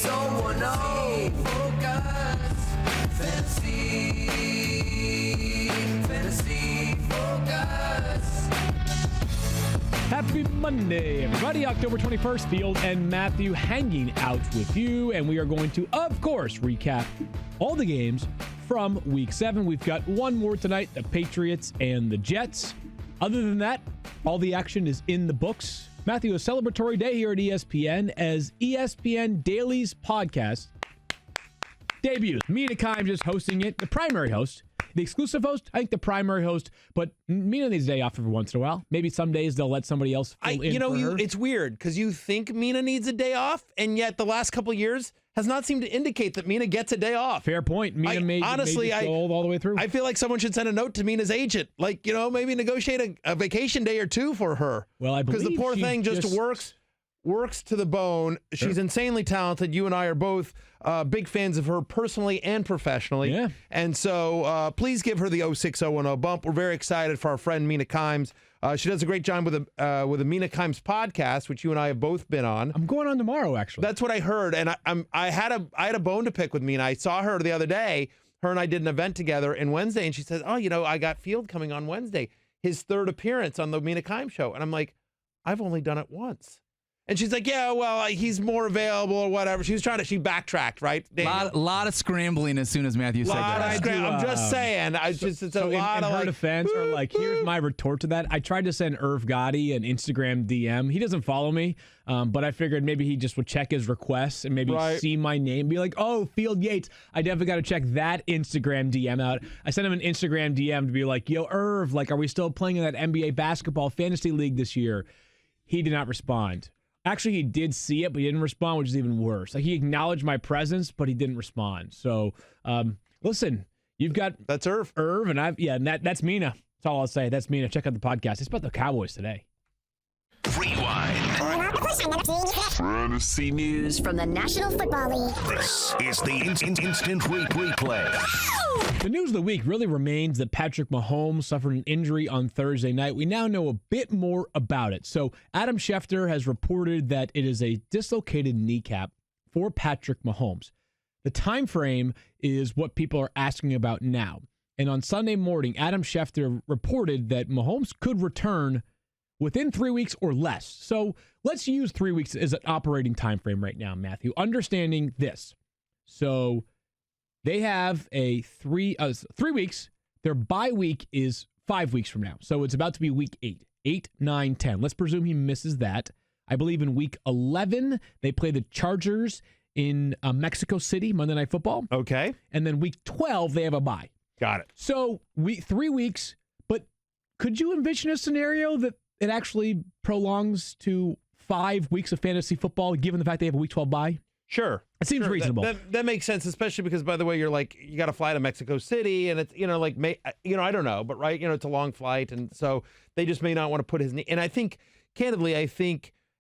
610 Focus. Fantasy Focus. Happy Monday, everybody. October 21st, Field and Matthew hanging out with you. And we are going to, of course, recap all the games from Week 7. We've got one more tonight, the Patriots and the Jets. Other than that, all the action is in the books. Matthew, a celebratory day here at ESPN as ESPN Daily's podcast debuts. Mina Kimes is hosting it, the primary host. The exclusive host, I think the primary host, but Mina needs a day off every once in a while. Maybe some days they'll let somebody else fill in for her. It's weird because you think Mina needs a day off, and yet the last couple of years has not seemed to indicate that Mina gets a day off. Fair point. Mina made it all the way through. I feel like someone should send a note to Mina's agent, like, maybe negotiate a vacation day or two for her. Well, I believe because the poor thing just works to the bone. She's insanely talented. You and I are both big fans of her personally and professionally. Yeah. And so please give her the 06010 bump. We're very excited for our friend Mina Kimes. She does a great job with a Mina Kimes podcast, which you and I have both been on. I'm going on tomorrow, actually. That's what I heard. And I had a bone to pick with Mina. I saw her the other day. Her and I did an event together on Wednesday, and she says, I got Field coming on Wednesday. His third appearance on the Mina Kimes show. And I'm like, I've only done it once. And she's like, yeah, well, he's more available or whatever. She backtracked, right? A lot of scrambling as soon as Matthew said that. I'm just saying. It's a lot of her defense, or like, here's my retort to that. I tried to send Irv Gotti an Instagram DM. He doesn't follow me, but I figured maybe he just would check his requests and maybe see my name, be like, oh, Field Yates. I definitely got to check that Instagram DM out. I sent him an Instagram DM to be like, yo, Irv, like, are we still playing in that NBA basketball fantasy league this year? He did not respond. Actually, he did see it, but he didn't respond, which is even worse. Like, he acknowledged my presence, but he didn't respond. So, listen, you've got that's Irv, and that's Mina. That's all I'll say. That's Mina. Check out the podcast. It's about the Cowboys today. Rewind. Fantasy news from the National Football League. This is the instant replay. The news of the week really remains that Patrick Mahomes suffered an injury on Thursday night. We now know a bit more about it. So Adam Schefter has reported that it is a dislocated kneecap for Patrick Mahomes. The time frame is what people are asking about now. And on Sunday morning, Adam Schefter reported that Mahomes could return within 3 weeks or less. So let's use 3 weeks as an operating time frame right now, Matthew. Understanding this. So they have a 3 weeks. Their bye week is 5 weeks from now. So it's about to be week 8, 9, 10. Let's presume he misses that. I believe in week 11, they play the Chargers in Mexico City, Monday Night Football. Okay. And then week 12, they have a bye. Got it. So 3 weeks, but could you envision a scenario that it actually prolongs to 5 weeks of fantasy football, given the fact they have a week 12 bye? Sure. It seems reasonable. That makes sense, especially because, by the way, you got to fly to Mexico City, and it's, I don't know, but it's a long flight, and so they just may not want to put his knee. And I think, candidly,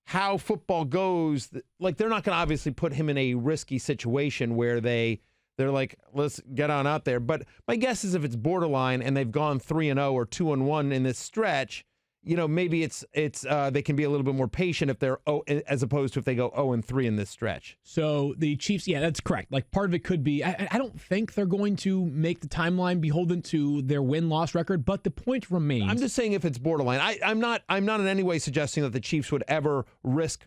how football goes, like, they're not going to obviously put him in a risky situation where they're like, let's get on out there. But my guess is if it's borderline and they've gone 3-0 or 2-1 in this stretch, maybe it's they can be a little bit more patient if they're as opposed to if they go 0-3 in this stretch. So the Chiefs, yeah, that's correct. Like, part of it could be, I don't think they're going to make the timeline beholden to their win-loss record, but the point remains. I'm just saying if it's borderline. I'm not in any way suggesting that the Chiefs would ever risk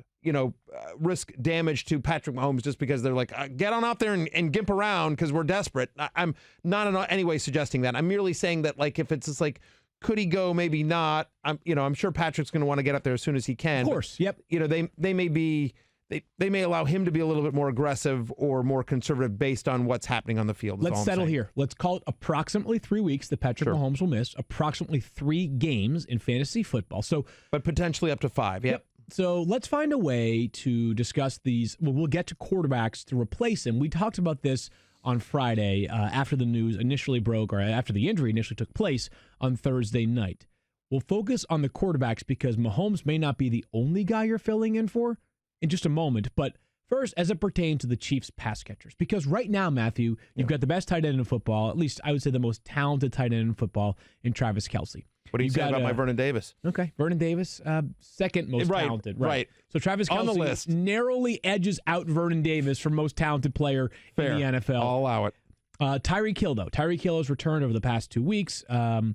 damage to Patrick Mahomes just because they're like, get on out there and gimp around because we're desperate. I'm not in any way suggesting that. I'm merely saying that, like, if it's just like, could he go? Maybe not. I'm sure Patrick's going to want to get up there as soon as he can. Of course. But, yep. They may allow him to be a little bit more aggressive or more conservative based on what's happening on the field. Let's settle here. Let's call it approximately 3 weeks that Patrick Mahomes will miss. Approximately 3 games in fantasy football. But potentially up to 5. Yep. So let's find a way to discuss these. Well, we'll get to quarterbacks to replace him. We talked about this on Friday after the news initially broke, or after the injury initially took place on Thursday night. We'll focus on the quarterbacks because Mahomes may not be the only guy you're filling in for in just a moment. But first, as it pertains to the Chiefs pass catchers, because right now, Matthew, you've got the best tight end in football, at least I would say the most talented tight end in football in Travis Kelce. What do you You've say got, about my Vernon Davis? Okay, Vernon Davis, second most talented. Right. So Travis On the Kelce list. narrowly edges out Vernon Davis for most talented player Fair. in the NFL. I'll allow it. Tyreek Hill, though. Tyreek Hill has returned over the past 2 weeks. And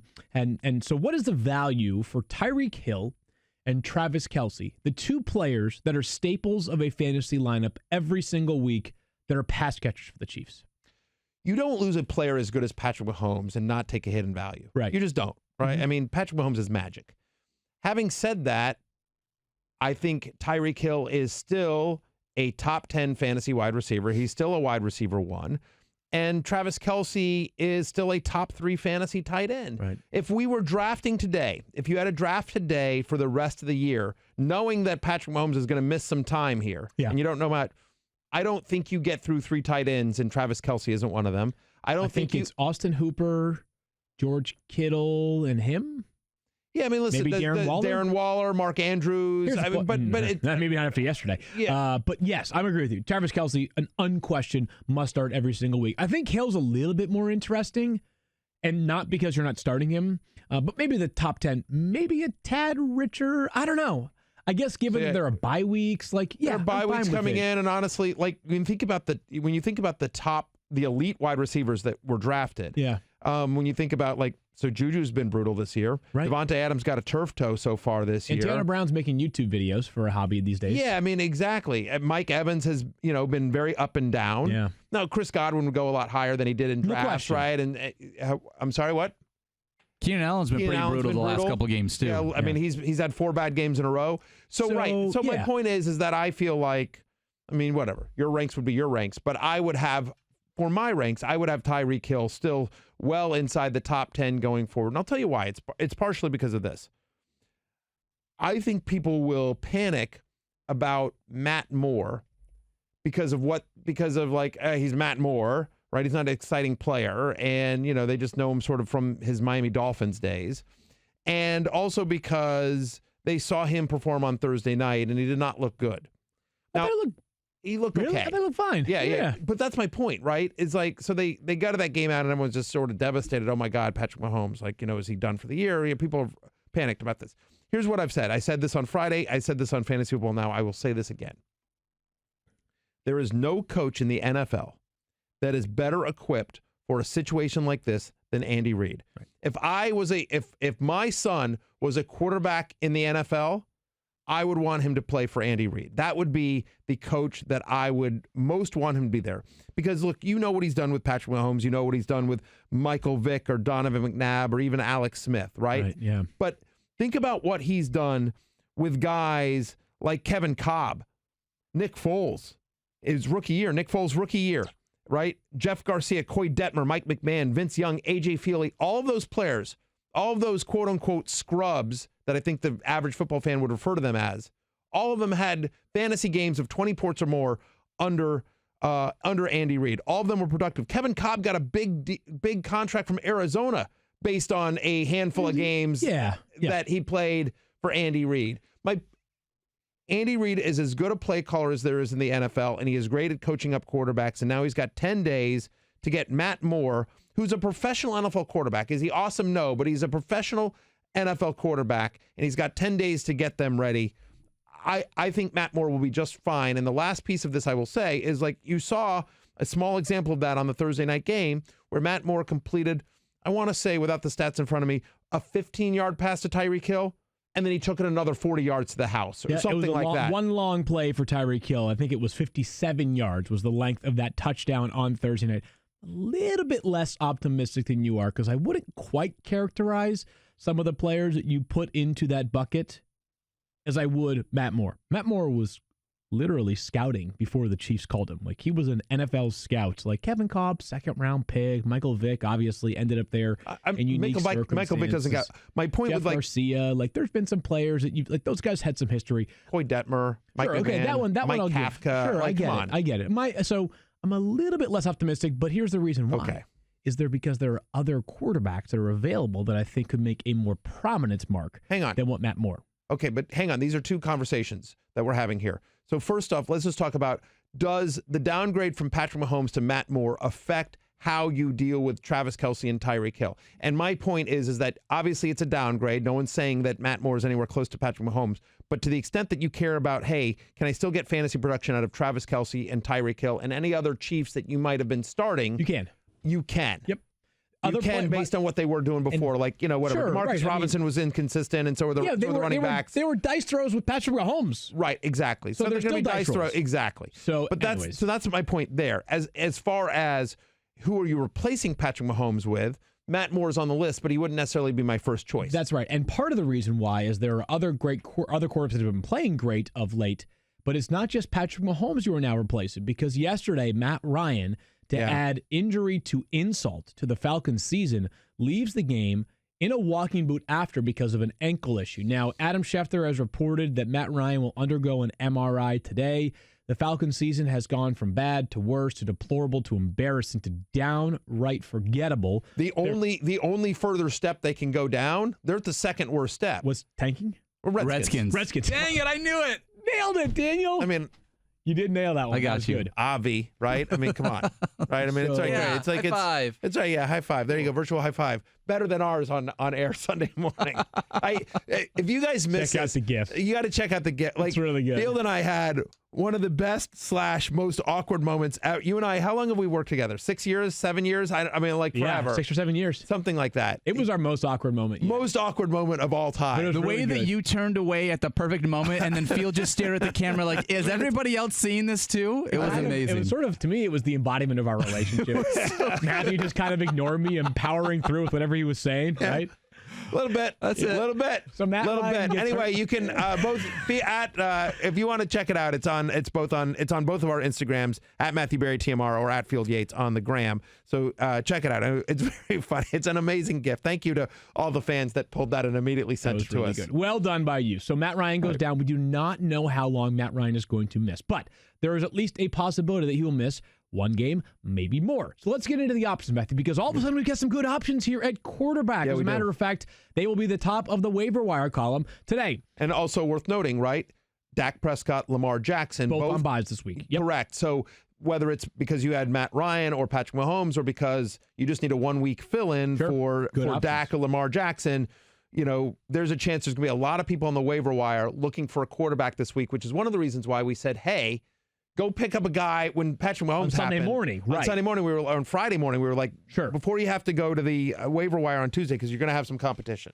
so what is the value for Tyreek Hill and Travis Kelce, the two players that are staples of a fantasy lineup every single week that are pass catchers for the Chiefs? You don't lose a player as good as Patrick Mahomes and not take a hit in value. Right. You just don't, right? Mm-hmm. I mean, Patrick Mahomes is magic. Having said that, I think Tyreek Hill is still a top 10 fantasy wide receiver. He's still a wide receiver 1. And Travis Kelce is still a top 3 fantasy tight end. Right. If we were drafting today, if you had a draft today for the rest of the year, knowing that Patrick Mahomes is going to miss some time here, and you don't know about, I don't think you get through 3 tight ends, and Travis Kelce isn't one of them. I think it's Austin Hooper, George Kittle, and him. Yeah, I mean, listen, Maybe Darren Waller, Mark Andrews. But maybe not after yesterday. Yeah. But yes, I'm agree with you. Travis Kelce, an unquestioned must start every single week. I think Hill's a little bit more interesting, and not because you're not starting him, but maybe the top 10, maybe a tad richer. I don't know. I guess given that there are bye weeks, there are bye weeks coming in, and honestly, when you think about the elite wide receivers that were drafted. Yeah. When you think about so Juju's been brutal this year. Right. Devontae Adams got a turf toe so far this year. And Tanner Brown's making YouTube videos for a hobby these days. Yeah, I mean, exactly. Mike Evans has, been very up and down. Yeah. Now, Chris Godwin would go a lot higher than he did in drafts, right? And I'm sorry, what? Keenan Allen's been pretty brutal the last couple games too. Yeah, I mean, he's had 4 bad games in a row. So my point is that I feel like, I mean, whatever. Your ranks would be your ranks, but I would have, for my ranks, I would have Tyreek Hill still well inside the top 10 going forward. And I'll tell you why. It's partially because of this. I think people will panic about Matt Moore because of he's Matt Moore, right? He's not an exciting player, and they just know him sort of from his Miami Dolphins days, and also because they saw him perform on Thursday night and he did not look good. Now, he looked really? okay. I thought he looked fine. Yeah. But that's my point, right? It's so they got to that game out and everyone's just sort of devastated. Oh my God, Patrick Mahomes, is he done for the year? People have panicked about this. Here's what I've said. I said this on Friday. I said this on Fantasy Football Now. I will say this again. There is no coach in the NFL that is better equipped for a situation like this than Andy Reid. Right. If my son was a quarterback in the NFL, I would want him to play for Andy Reid. That would be the coach that I would most want him to be there. Because, look, you know what he's done with Patrick Mahomes. You know what he's done with Michael Vick or Donovan McNabb or even Alex Smith, right? Yeah. But think about what he's done with guys like Kevin Cobb, Nick Foles, his rookie year, Nick Foles' rookie year, right? Jeff Garcia, Coy Detmer, Mike McMahon, Vince Young, A.J. Feely, all of those players, all of those quote-unquote scrubs that I think the average football fan would refer to them as, all of them had fantasy games of 20 points or more under Andy Reid. All of them were productive. Kevin Cobb got a big contract from Arizona based on a handful of games that he played for Andy Reid. Andy Reid is as good a play caller as there is in the NFL, and he is great at coaching up quarterbacks, and now he's got 10 days to get Matt Moore, who's a professional NFL quarterback. Is he awesome? No, but he's a professional NFL quarterback, and he's got 10 days to get them ready. I think Matt Moore will be just fine. And the last piece of this I will say is you saw a small example of that on the Thursday night game where Matt Moore completed, I want to say without the stats in front of me, a 15-yard pass to Tyreek Hill, and then he took it another 40 yards to the house or something like that. One long play for Tyreek Hill. I think it was 57 yards was the length of that touchdown on Thursday night. A little bit less optimistic than you are because I wouldn't quite characterize some of the players that you put into that bucket as I would Matt Moore. Matt Moore was literally scouting before the Chiefs called him. He was an NFL scout. Kevin Cobb, second-round pick. Michael Vick obviously ended up there in unique circumstances. Michael Vick doesn't got... My point Jeff with Garcia. There's been some players that those guys had some history. Coy Detmer, Mike McMahon, that one Mike I'll Kafka. Give. Sure, I get it. So I'm a little bit less optimistic, but here's the reason why. Okay. Is there because there are other quarterbacks that are available that I think could make a more prominent mark than what Matt Moore. Okay, but hang on. These are two conversations that we're having here. So first off, let's just talk about, does the downgrade from Patrick Mahomes to Matt Moore affect how you deal with Travis Kelce and Tyreek Hill. And my point is that obviously it's a downgrade. No one's saying that Matt Moore is anywhere close to Patrick Mahomes. But to the extent that you care about, hey, can I still get fantasy production out of Travis Kelce and Tyreek Hill and any other Chiefs that you might have been starting? You can. You can. Yep. You can based on what they were doing before. Like, whatever. Sure, Marcus Robinson was inconsistent, and so were the running backs. They were dice throws with Patrick Mahomes. Right, exactly. So there's going to be dice throws. Exactly. But that's my point there. As far as who are you replacing Patrick Mahomes with, Matt Moore's on the list, but he wouldn't necessarily be my first choice. That's right. And part of the reason why is there are other quarterbacks that have been playing great of late, but it's not just Patrick Mahomes you are now replacing, because yesterday Matt Ryan, to add injury to insult to the Falcons season, leaves the game in a walking boot after because of an ankle issue. Now, Adam Schefter has reported that Matt Ryan will undergo an MRI today. The Falcons season has gone from bad to worse to deplorable to embarrassing to downright forgettable. The only further step they can go down, they're at the second worst step. Was tanking? Redskins. Dang it, I knew it. Nailed it, Daniel. I mean, you did nail that one. I got you. Good. Avi, right? I mean, come on. Right? I mean, it's like, yeah, it's like high five. It's right, yeah, high five. There you go, virtual high five. Better than ours on air Sunday morning. If you guys missed check out the GIF. You got to check out the GIF. Like, it's really good. Field and I had one of the best / most awkward moments. You and I, how long have we worked together? 6 years, 7 years? I mean, like forever. 6 or 7 years. Something like that. It was our most awkward moment. Most awkward moment of all time. The way that you turned away at the perfect moment and then Field just stared at the camera like, is everybody else seeing this too? It was amazing. It was sort of, to me, it was the embodiment of our relationship. Matthew just kind of ignored me and powering through with whatever he was saying, right? A little bit. That's it. A little bit. So Matt Ryan Anyway, you can both be at if you want to check it out. It's on both of our Instagrams at Matthew Berry TMR or at Field Yates on the gram. So check it out. It's very funny. It's an amazing gift. Thank you to all the fans that pulled that and immediately sent it to us. Good. Well done by you. So Matt Ryan goes down. We do not know how long Matt Ryan is going to miss, but there is at least a possibility that he will miss one game, maybe more. So let's get into the options, Matthew, because all of a sudden we get some good options here at quarterback. As a matter of fact, they will be the top of the waiver wire column today. And also worth noting, right? Dak Prescott, Lamar Jackson. Both on buys this week. Yep. Correct. So whether it's because you had Matt Ryan or Patrick Mahomes or because you just need a 1 week fill-in for Dak or Lamar Jackson, there's a chance there's going to be a lot of people on the waiver wire looking for a quarterback this week, which is one of the reasons why we said, hey, go pick up a guy when Patrick Mahomes on Sunday morning. Right. On Sunday morning, on Friday morning, we were like, sure, before you have to go to the waiver wire on Tuesday because you're going to have some competition.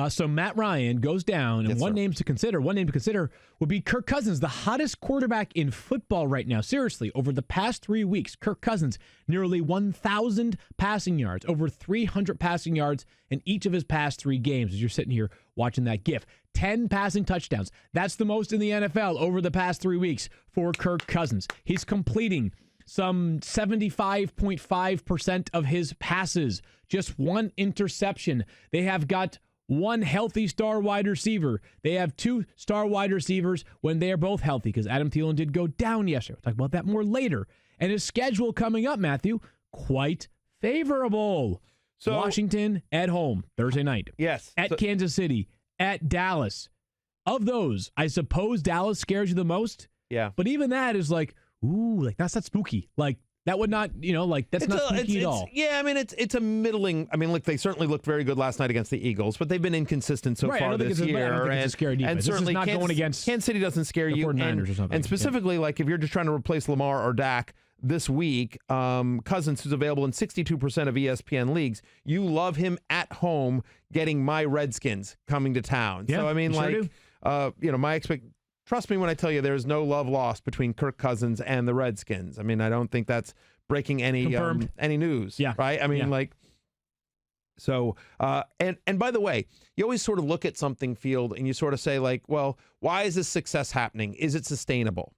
So Matt Ryan goes down, and one name to consider would be Kirk Cousins, the hottest quarterback in football right now. Seriously, over the past 3 weeks, Kirk Cousins, nearly 1,000 passing yards, over 300 passing yards in each of his past 3 games, as you're sitting here watching that GIF. 10 passing touchdowns. That's the most in the NFL over the past 3 weeks for Kirk Cousins. He's completing some 75.5% of his passes. Just 1 interception. They have got 1 healthy star wide receiver. They have 2 star wide receivers when they are both healthy, because Adam Thielen did go down yesterday. We'll talk about that more later. And his schedule coming up, Matthew, quite favorable. So Washington at home Thursday night. Yes. At Kansas City. At Dallas. Of those, I suppose Dallas scares you the most. Yeah. But even that is like, ooh, like that's not spooky. Like that would not, that's not spooky at all. Yeah, I mean, it's a middling. I mean, look, they certainly looked very good last night against the Eagles, but they've been inconsistent so far this year. I don't think it's a scary defense. And certainly this is not going against Kansas City doesn't scare the you. 49ers or something. And specifically, like if you're just trying to replace Lamar or Dak this week, Cousins, who's available in 62% of ESPN leagues, you love him at home getting my Redskins coming to town. Yeah, so, I mean, sure my trust me when I tell you there's no love lost between Kirk Cousins and the Redskins. I mean, I don't think that's breaking any news. Yeah. Right? I mean, so, and by the way, you always sort of look at something, Field, and you sort of say, like, well, why is this success happening? Is it sustainable?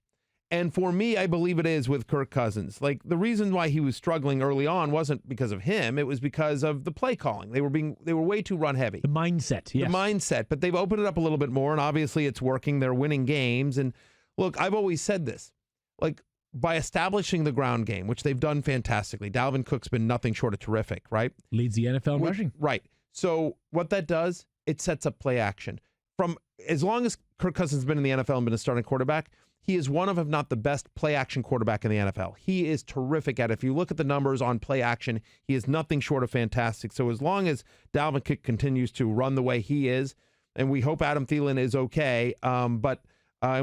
And for me, I believe it is with Kirk Cousins. Like, the reason why he was struggling early on wasn't because of him. It was because of the play calling. They were way too run heavy. The mindset, yes. The mindset. But they've opened it up a little bit more, and obviously it's working. They're winning games. And look, I've always said this. Like, by establishing the ground game, which they've done fantastically, Dalvin Cook's been nothing short of terrific, right? Leads the NFL in rushing. Right. So what that does, it sets up play action. From as long as Kirk Cousins has been in the NFL and been a starting quarterback, he is one of, if not the best, play-action quarterback in the NFL. He is terrific at it. If you look at the numbers on play-action, he is nothing short of fantastic. So as long as Dalvin Cook continues to run the way he is, and we hope Adam Thielen is okay, and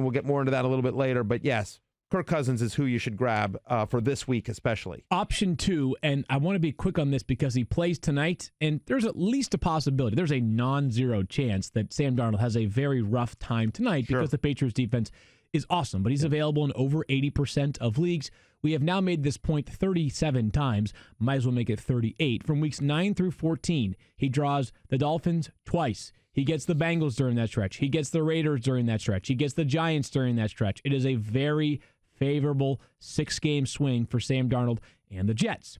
we'll get more into that a little bit later. But yes, Kirk Cousins is who you should grab for this week especially. Option 2, and I want to be quick on this because he plays tonight, and there's at least a possibility, there's a non-zero chance that Sam Darnold has a very rough time tonight because the Patriots defense is awesome, but he's available in over 80% of leagues. We have now made this point 37 times. Might as well make it 38. From weeks 9 through 14, he draws the Dolphins twice. He gets the Bengals during that stretch. He gets the Raiders during that stretch. He gets the Giants during that stretch. It is a very favorable 6-game swing for Sam Darnold and the Jets.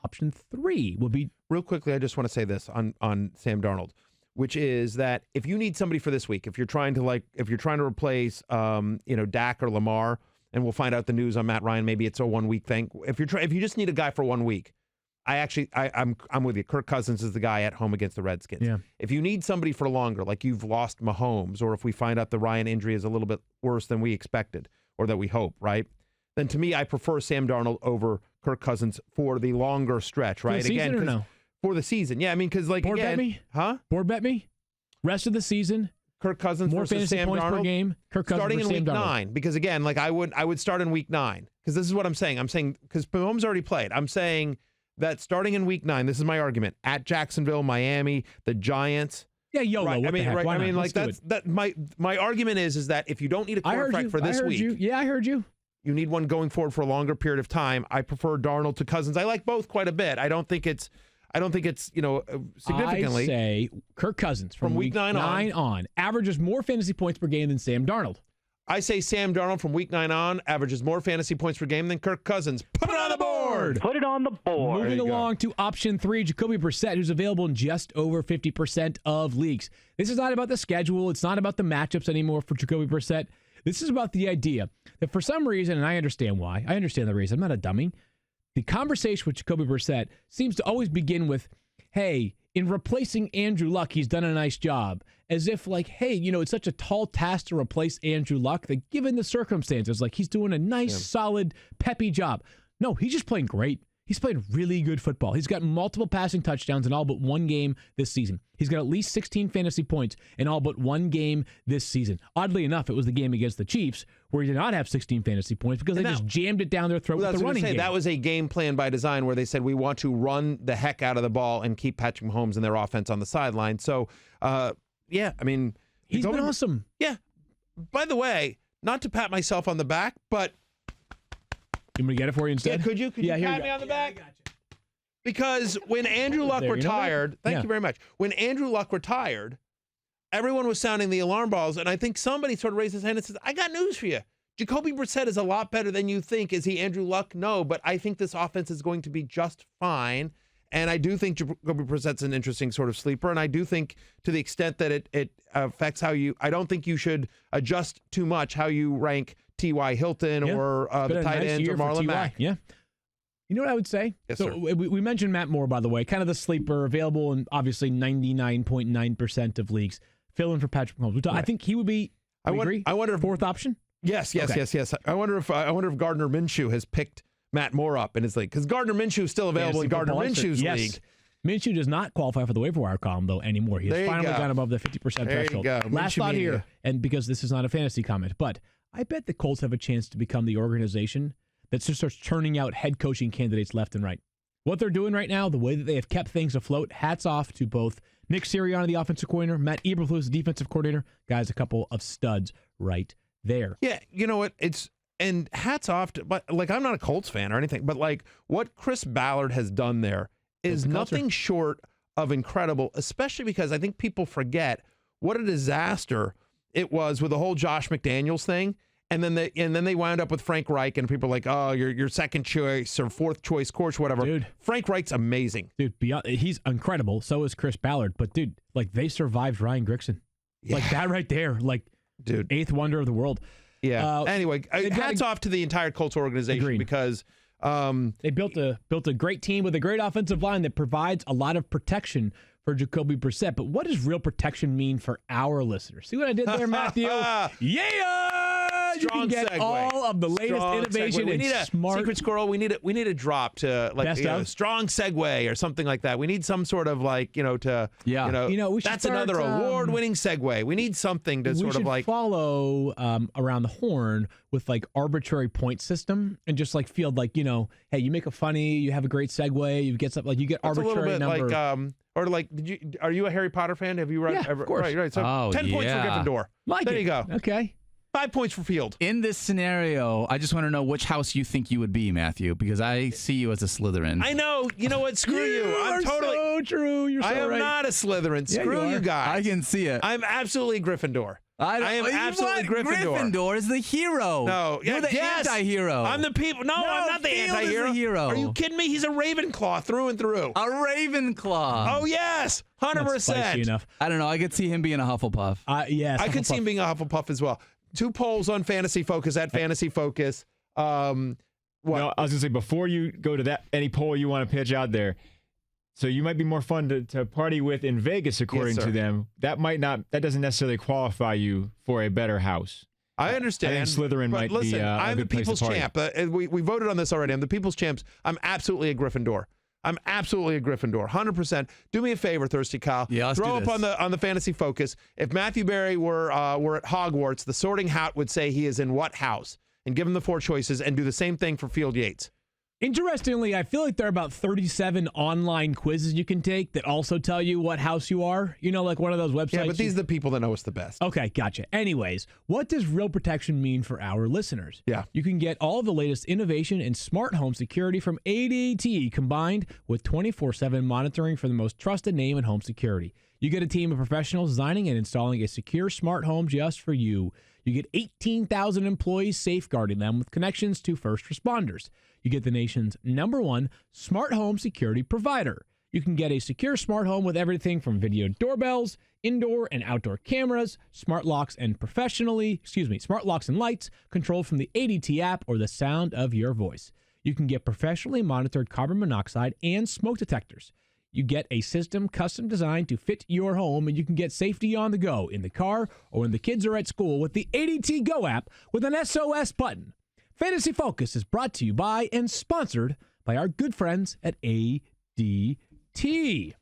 Option 3 will be... Real quickly, I just want to say this on Sam Darnold, which is that if you need somebody for this week, if you're trying to replace Dak or Lamar, and we'll find out the news on Matt Ryan, maybe it's a 1-week thing. If you just need a guy for 1 week, I'm with you. Kirk Cousins is the guy at home against the Redskins. Yeah. If you need somebody for longer, like you've lost Mahomes, or if we find out the Ryan injury is a little bit worse than we expected, or that we hope, right? Then to me, I prefer Sam Darnold over Kirk Cousins for the longer stretch, right? For the season or no? For the season, yeah. I mean, because Board bet me? Huh? Board bet me? Rest of the season, Kirk Cousins more versus fantasy Sam points Darnold per game. Kirk Cousins starting versus in week Sam Darnold. 9, because again, like I would start in week 9, because this is what I'm saying. I'm saying because Mahomes already played. I'm saying that starting in week 9, this is my argument, at Jacksonville, Miami, the Giants. Yeah, YOLO. Right. What the heck? Why I mean, not? like Let's do that. My argument is that if you don't need a quarterback for this week, I heard you. You need one going forward for a longer period of time. I prefer Darnold to Cousins. I like both quite a bit. I don't think it's significantly. I say Kirk Cousins from week 9 on averages more fantasy points per game than Sam Darnold. I say Sam Darnold from week 9 on averages more fantasy points per game than Kirk Cousins. Put it on the board. Put it on the board. Moving along to option 3, Jacoby Brissett, who's available in just over 50% of leagues. This is not about the schedule. It's not about the matchups anymore for Jacoby Brissett. This is about the idea that for some reason, and I understand why, I understand the reason, I'm not a dummy, the conversation with Jacoby Brissett seems to always begin with, hey, in replacing Andrew Luck, he's done a nice job. As if like, hey, it's such a tall task to replace Andrew Luck that given the circumstances, like he's doing a nice, solid, peppy job. No, he's just playing great. He's played really good football. He's got multiple passing touchdowns in all but one game this season. He's got at least 16 fantasy points in all but one game this season. Oddly enough, it was the game against the Chiefs where he did not have 16 fantasy points because they just jammed it down their throat with the running game. That was a game plan by design where they said we want to run the heck out of the ball and keep Patrick Mahomes and their offense on the sideline. So, yeah, I mean. He's been awesome. Yeah. By the way, not to pat myself on the back, but. You want me to get it for you instead? Yeah, could you pat me on the back? I got you. Because when Andrew Luck retired, thank you very much. When Andrew Luck retired, everyone was sounding the alarm bells, and I think somebody sort of raised his hand and says, I got news for you. Jacoby Brissett is a lot better than you think. Is he Andrew Luck? No, but I think this offense is going to be just fine. And I do think Jacoby Brissett's an interesting sort of sleeper, and I do think to the extent that it affects how you – I don't think you should adjust too much how you rank T.Y. Hilton or the tight ends or Marlon Mack. Yeah. You know what I would say? Yes, so sir. We mentioned Matt Moore, by the way, kind of the sleeper, available in obviously 99.9% of leagues, filling for Patrick Mahomes. I think he would be. I wonder if fourth option. Yes. I wonder if Gardner Minshew has picked Matt Moore up in his league because Gardner Minshew is still available in Gardner Minshew's league. Minshew does not qualify for the waiver wire column though anymore. He has finally got above the 50% threshold. Last thought here, and because this is not a fantasy comment, but I bet the Colts have a chance to become the organization that just starts churning out head coaching candidates left and right. What they're doing right now, the way that they have kept things afloat, hats off to both Nick Sirianni, the offensive coordinator, Matt Eberflus, the defensive coordinator. Guys, a couple of studs right there. Yeah, you know what? And hats off to, but like I'm not a Colts fan or anything, but like what Chris Ballard has done there is nothing short of incredible, especially because I think people forget what a disaster it was with the whole Josh McDaniels thing. And then they wound up with Frank Reich, and people are like, oh, your second choice or fourth choice coach, whatever. Dude, Frank Reich's amazing. Dude, he's incredible. So is Chris Ballard. But dude, like they survived Ryan Grigson. Yeah. Like that right there. Like, dude, eighth wonder of the world. Yeah. Anyway, hats off to the entire Colts organization because they built a great team with a great offensive line that provides a lot of protection for Jacoby Brissett. But what does real protection mean for our listeners? See what I did there, Matthew? Yeah! you can get segue. all of the latest Strong innovation segue. We and need a smart. secret squirrel. We need a drop to like Best of? strong segue or something like that. We need some sort of like Yeah. We should that's start, another award-winning segue. We need something to we sort should of like follow around the horn with like arbitrary point system and just like field like hey, you make a funny, you have a great segue, you get something like you get it's a arbitrary little bit number. like or like are you a Harry Potter fan? Have you read? Yeah, of course. Right. So 10 points for Gryffindor. There you go. Okay. 5 points for Field. In this scenario, I just want to know which house you think you would be, Matthew, because I see you as a Slytherin. I know. You know what? Screw you. I'm totally. so true. You're so I am right. not a Slytherin. Yeah, Screw you you are. guys. I can see it. I'm absolutely Gryffindor. I am absolutely what? Gryffindor. Gryffindor is the hero. No, You're the anti-hero. I'm the people. No, I'm not the Field is anti-hero. the hero. Are you kidding me? He's a Ravenclaw through and through. A Ravenclaw. Oh yes, Not 100%. spicy enough. I don't know. I could see him being a Hufflepuff. Yes. I could see him being a Hufflepuff as well. 2 polls on Fantasy Focus at Fantasy Focus. What? No, I was gonna say before you go to that any poll you want to pitch out there. So you might be more fun to party with in Vegas, according Yes, to sir. them. That doesn't necessarily qualify you for a better house. I understand. I think Slytherin but might listen, be a I'm the good place to people's party. champ. We voted on this already. I'm the people's champs. I'm absolutely a Gryffindor. I'm absolutely a Gryffindor, 100%. Do me a favor, Thirsty Kyle. Yeah, let's throw do up this. on the Fantasy Focus. If Matthew Berry were at Hogwarts, the Sorting Hat would say he is in what house, and give him the 4 choices, and do the same thing for Field Yates. Interestingly, I feel like there are about 37 online quizzes you can take that also tell you what house you are. Like one of those websites. Yeah, but these are the people that know us the best. Okay, gotcha. Anyways, what does real protection mean for our listeners? Yeah. You can get all of the latest innovation in smart home security from ADT combined with 24/7 monitoring for the most trusted name in home security. You get a team of professionals designing and installing a secure smart home just for you. You get 18,000 employees safeguarding them with connections to first responders. You get the nation's #1 smart home security provider. You can get a secure smart home with everything from video doorbells, indoor and outdoor cameras, smart locks and smart locks and lights controlled from the ADT app or the sound of your voice. You can get professionally monitored carbon monoxide and smoke detectors. You get a system custom designed to fit your home, and you can get safety on the go in the car or when the kids are at school with the ADT Go app with an SOS button. Fantasy Focus is brought to you by and sponsored by our good friends at ADT.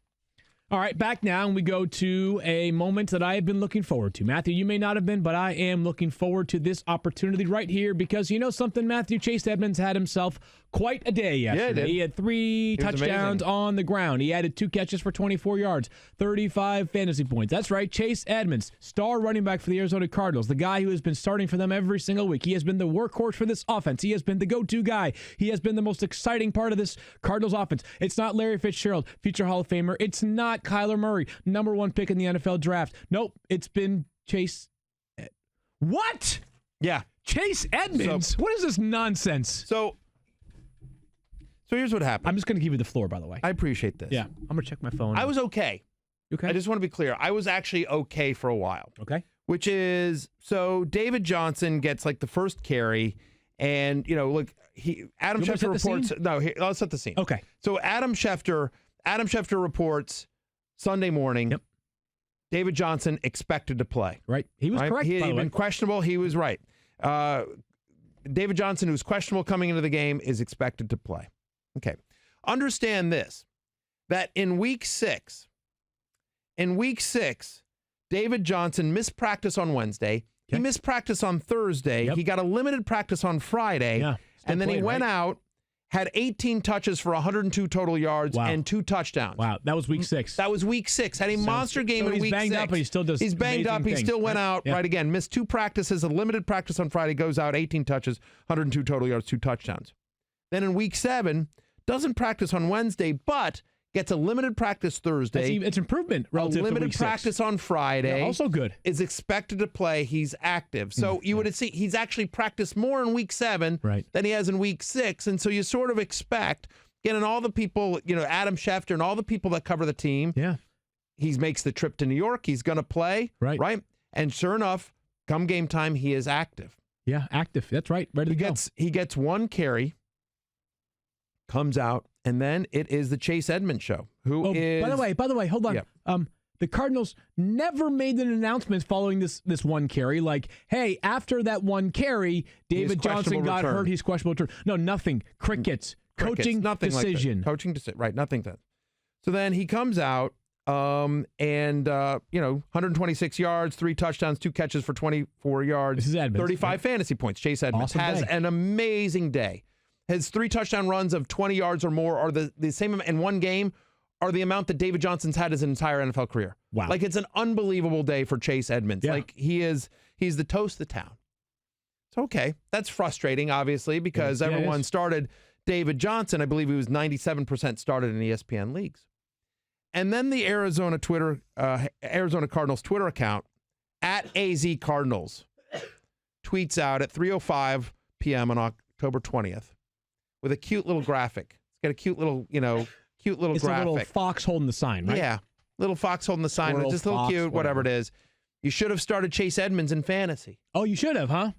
All right, back now, and we go to a moment that I have been looking forward to. Matthew, you may not have been, but I am looking forward to this opportunity right here because you know something, Matthew? Chase Edmunds had himself quite a day yesterday. He had 3 touchdowns on the ground. He added 2 catches for 24 yards, 35 fantasy points. That's right, Chase Edmunds, star running back for the Arizona Cardinals, the guy who has been starting for them every single week. He has been the workhorse for this offense. He has been the go-to guy. He has been the most exciting part of this Cardinals offense. It's not Larry Fitzgerald, future Hall of Famer. It's not Kyler Murray, #1 pick in the NFL draft. Nope, it's been Chase. What? Yeah. Chase Edmunds? What is this nonsense? So here's what happened. I'm just going to give you the floor, by the way. I appreciate this. Yeah, I'm going to check my phone. I was okay. You okay? I just want to be clear. I was actually okay for a while. Okay. Which is, so David Johnson gets like the first carry, and look, Adam You want me to Schefter set the reports. scene? No, let's set the scene. Okay. So Adam Schefter reports Sunday morning. Yep. David Johnson expected to play. Right. He was correct, He by had the way. been questionable. He was right. David Johnson, who's questionable coming into the game, is expected to play. Okay. Understand this, that in week 6, David Johnson missed practice on Wednesday. Okay. He missed practice on Thursday. Yep. He got a limited practice on Friday. Yeah. And then he played, went right? out, had 18 touches for 102 total yards Wow. and 2 touchdowns. Wow, that was week 6. That was week 6. Had a monster game so in he's week 6. banged up, but he still does He's banged up. amazing He things, still went right? out, Yeah. right again. Missed 2 practices, a limited practice on Friday, goes out, 18 touches, 102 total yards, 2 touchdowns. Then in week 7, doesn't practice on Wednesday, but gets a limited practice Thursday. It's improvement relative a limited to week 6. practice on Friday. Yeah, also good. Is expected to play. He's active. So you would see he's actually practiced more in week 7 Right. than he has in week 6. And so you sort of expect, again, and all the people, Adam Schefter and all the people that cover the team, Yeah. he makes the trip to New York. He's going to play. Right. And sure enough, come game time, he is active. Yeah, active. That's right. Ready to go. He gets 1 carry, comes out, and then it is the Chase Edmunds show. By By the way, hold on. Yeah. the Cardinals never made an announcement following this one carry. Like, hey, after that one carry, David Johnson got hurt. He's questionable return. No, nothing. Crickets. Coaching nothing decision. Like coaching decision. Right, nothing. So then he comes out and 126 yards, 3 touchdowns, 2 catches for 24 yards. This is Edmunds. 35 fantasy points. Chase Edmunds Awesome has day. an amazing day. His 3 touchdown runs of 20 yards or more are the same in one game are the amount that David Johnson's had his entire NFL career. Wow. Like, it's an unbelievable day for Chase Edmunds. Yeah. Like, he's the toast of the town. It's okay. That's frustrating, obviously, because everyone started David Johnson. I believe he was 97% started in ESPN leagues. And then the Arizona Cardinals Twitter account, @AZCardinals, tweets out at 3:05 p.m. on October 20th with a cute little graphic. It's got a cute little It's graphic. a little fox holding the sign, right? Yeah, little fox holding the sign. Squirrel, Just a little fox, cute, whatever it is. You should have started Chase Edmunds in fantasy. Oh, you should have, huh?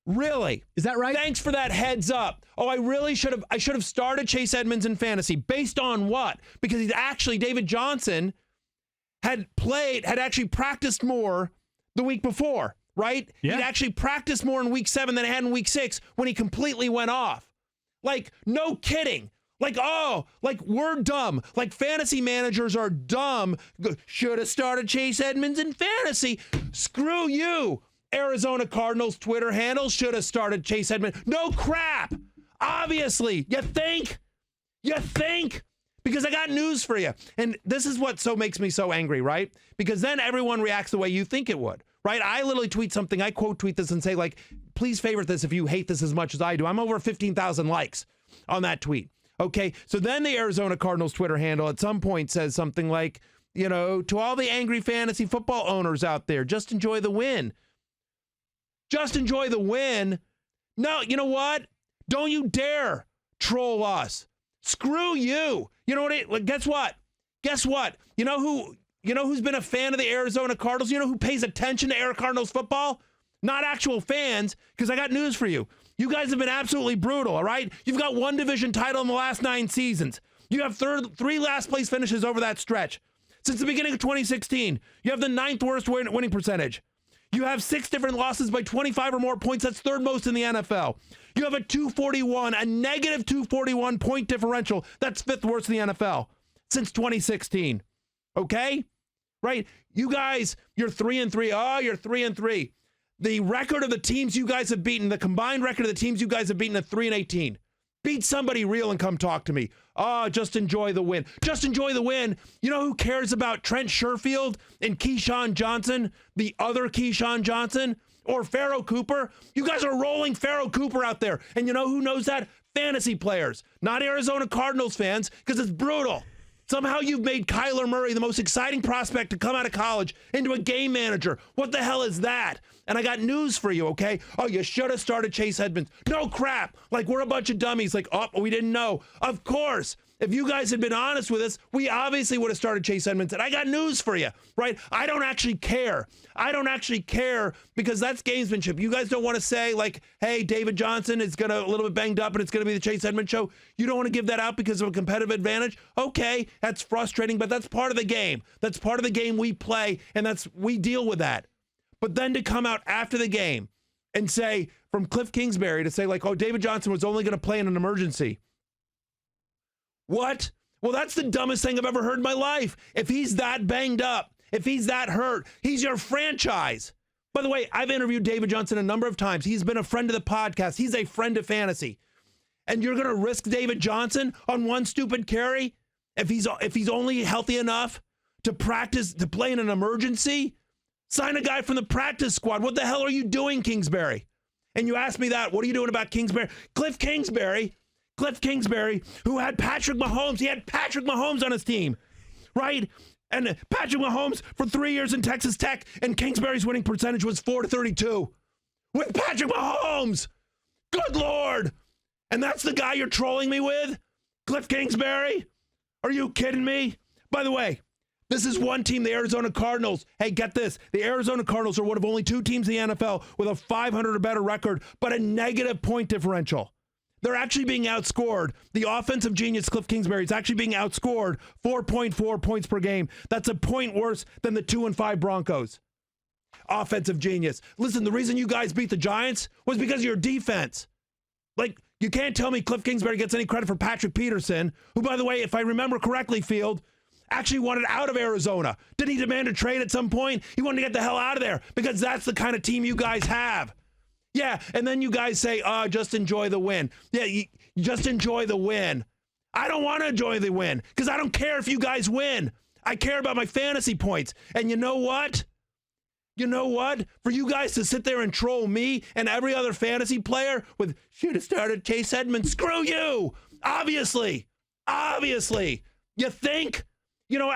Really? Is that right? Thanks for that heads up. Oh, I should have started Chase Edmunds in fantasy. Based on what? Because David Johnson had actually practiced more the week before, right? Yeah. He'd actually practiced more in week 7 than he had in week 6 when he completely went off. Like, no kidding. Like, we're dumb. Like, fantasy managers are dumb. Should have started Chase Edmunds in fantasy. Screw you. Arizona Cardinals Twitter handle should have started Chase Edmunds. No crap. Obviously. You think? Because I got news for you. And this is what makes me so angry, right? Because then everyone reacts the way you think it would, right? I literally tweet something. I quote tweet this and say, like, please favorite this if you hate this as much as I do. I'm over 15,000 likes on that tweet. Okay, so then the Arizona Cardinals Twitter handle at some point says something like, to all the angry fantasy football owners out there, just enjoy the win. Just enjoy the win. No, you know what? Don't you dare troll us. Screw you. You know what? Guess what? You know who's been a fan of the Arizona Cardinals? You know who pays attention to Air Cardinals football? Not actual fans, because I got news for you. You guys have been absolutely brutal, all right? You've got 1 division title in the last 9 seasons. You have 3 last place finishes over that stretch. Since the beginning of 2016, you have the 9th worst winning percentage. You have 6 different losses by 25 or more points. That's 3rd most in the NFL. You have a negative 241 point differential. That's 5th worst in the NFL since 2016. Okay? Right? You guys, you're 3-3. Oh, you're 3-3. The record of the teams you guys have beaten, the combined record of the teams you guys have beaten, at 3-18. Beat somebody real and come talk to me. Oh, just enjoy the win. Just enjoy the win. You know who cares about Trent Sherfield and Keyshawn Johnson, the other Keyshawn Johnson, or Pharaoh Cooper? You guys are rolling Pharaoh Cooper out there. And you know who knows that? Fantasy players, not Arizona Cardinals fans, because it's brutal. Somehow you've made Kyler Murray the most exciting prospect to come out of college into a game manager. What the hell is that? And I got news for you, okay? Oh, you should have started Chase Edmunds. No crap. Like, we're a bunch of dummies. Like, oh, we didn't know. Of course. If you guys had been honest with us, we obviously would have started Chase Edmunds. And I got news for you, right? I don't actually care. Because that's gamesmanship. You guys don't want to say, like, hey, David Johnson is a little bit banged up and it's going to be the Chase Edmunds show. You don't want to give that out because of a competitive advantage? Okay, that's frustrating, but that's part of the game. That's part of the game we play, and we deal with that. But then to come out after the game and say, from Cliff Kingsbury, to say, like, oh, David Johnson was only going to play in an emergency. What? Well, that's the dumbest thing I've ever heard in my life. If he's that banged up, if he's that hurt, he's your franchise. By the way, I've interviewed David Johnson a number of times. He's been a friend of the podcast. He's a friend of fantasy. And you're going to risk David Johnson on one stupid carry if he's only healthy enough to practice, to play in an emergency? Sign a guy from the practice squad. What the hell are you doing, Kingsbury? And you ask me that. What are you doing about Kingsbury? Cliff Kingsbury, who had Patrick Mahomes. He had Patrick Mahomes on his team, right? And Patrick Mahomes for 3 years in Texas Tech, and Kingsbury's winning percentage was 4-32 with Patrick Mahomes. Good Lord. And that's the guy you're trolling me with? Cliff Kingsbury? Are you kidding me? By the way, this is one team, the Arizona Cardinals. Hey, get this. The Arizona Cardinals are one of only 2 teams in the NFL with a 500 or better record, but a negative point differential. They're actually being outscored. The offensive genius, Cliff Kingsbury, is actually being outscored 4.4 points per game. That's a point worse than the 2-5 Broncos. Offensive genius. Listen, the reason you guys beat the Giants was because of your defense. Like, you can't tell me Cliff Kingsbury gets any credit for Patrick Peterson, who, by the way, if I remember correctly, Field, actually wanted out of Arizona. Did he demand a trade at some point? He wanted to get the hell out of there because that's the kind of team you guys have. Yeah, and then you guys say, just enjoy the win. Yeah, you just enjoy the win. I don't want to enjoy the win because I don't care if you guys win. I care about my fantasy points. And you know what? You know what? For you guys to sit there and troll me and every other fantasy player with, should have started Chase Edmunds. Screw you. Obviously. You think? You know,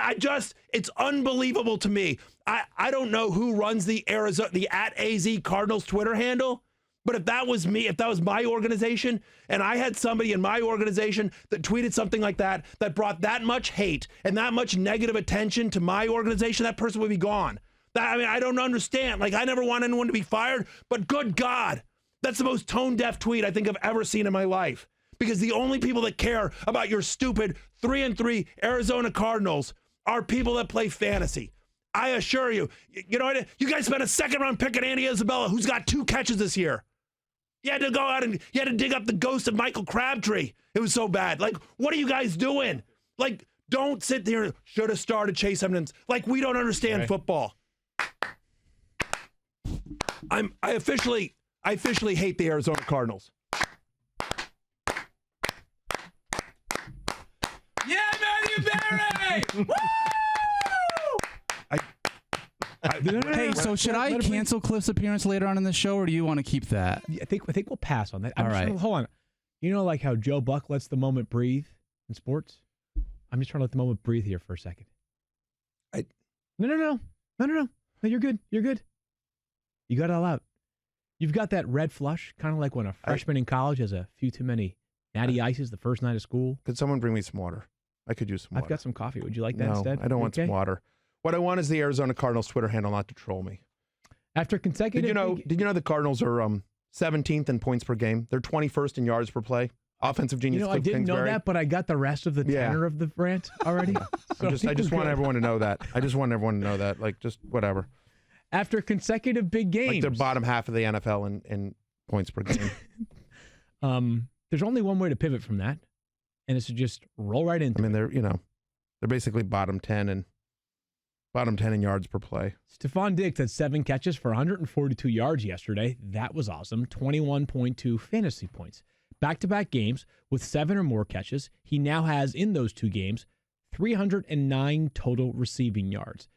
it's unbelievable to me. I don't know who runs the @AZ Cardinals Twitter handle. But if that was me, if that was my organization, and I had somebody in my organization that tweeted something like that brought that much hate and that much negative attention to my organization, that person would be gone. I don't understand. Like, I never want anyone to be fired, but good God, that's the most tone-deaf tweet I think I've ever seen in my life. Because the only people that care about your stupid 3-3 Arizona Cardinals are people that play fantasy. I assure you. You know what? You guys spent a second-round pick on Andy Isabella, who's got 2 catches this year. You had to go out and you had to dig up the ghost of Michael Crabtree. It was so bad. Like, what are you guys doing? Like, don't sit there and should have started Chase Edmunds. Like, we don't understand football. I officially hate the Arizona Cardinals. Yeah, Matthew Berry! Woo! Hey, so should I cancel Cliff's appearance later on in the show, or do you want to keep that? I think we'll pass on that. All right. Hold on. You know, like how Joe Buck lets the moment breathe in sports? I'm just trying to let the moment breathe here for a second. No. No, you're good. You're good. You got it all out. You've got that red flush, kind of like when a freshman in college has a few too many natty ices the first night of school. Could someone bring me some water? I could use some water. I've got some coffee. Would you like that instead? I don't want some water. What I want is the Arizona Cardinals Twitter handle not to troll me. After consecutive... Did you know the Cardinals are 17th in points per game? They're 21st in yards per play. Offensive genius. I didn't know that, but I got the rest of the tenor of the rant already. So I just want everyone to know that. Like, just whatever. After consecutive big games. Like, they're bottom half of the NFL in points per game. There's only one way to pivot from that, and it's to just roll right into it. They're basically bottom 10 in yards per play. Stefon Diggs had 7 catches for 142 yards yesterday. That was awesome. 21.2 fantasy points. Back-to-back games with 7 or more catches. He now has, in those 2 games, 309 total receiving yards.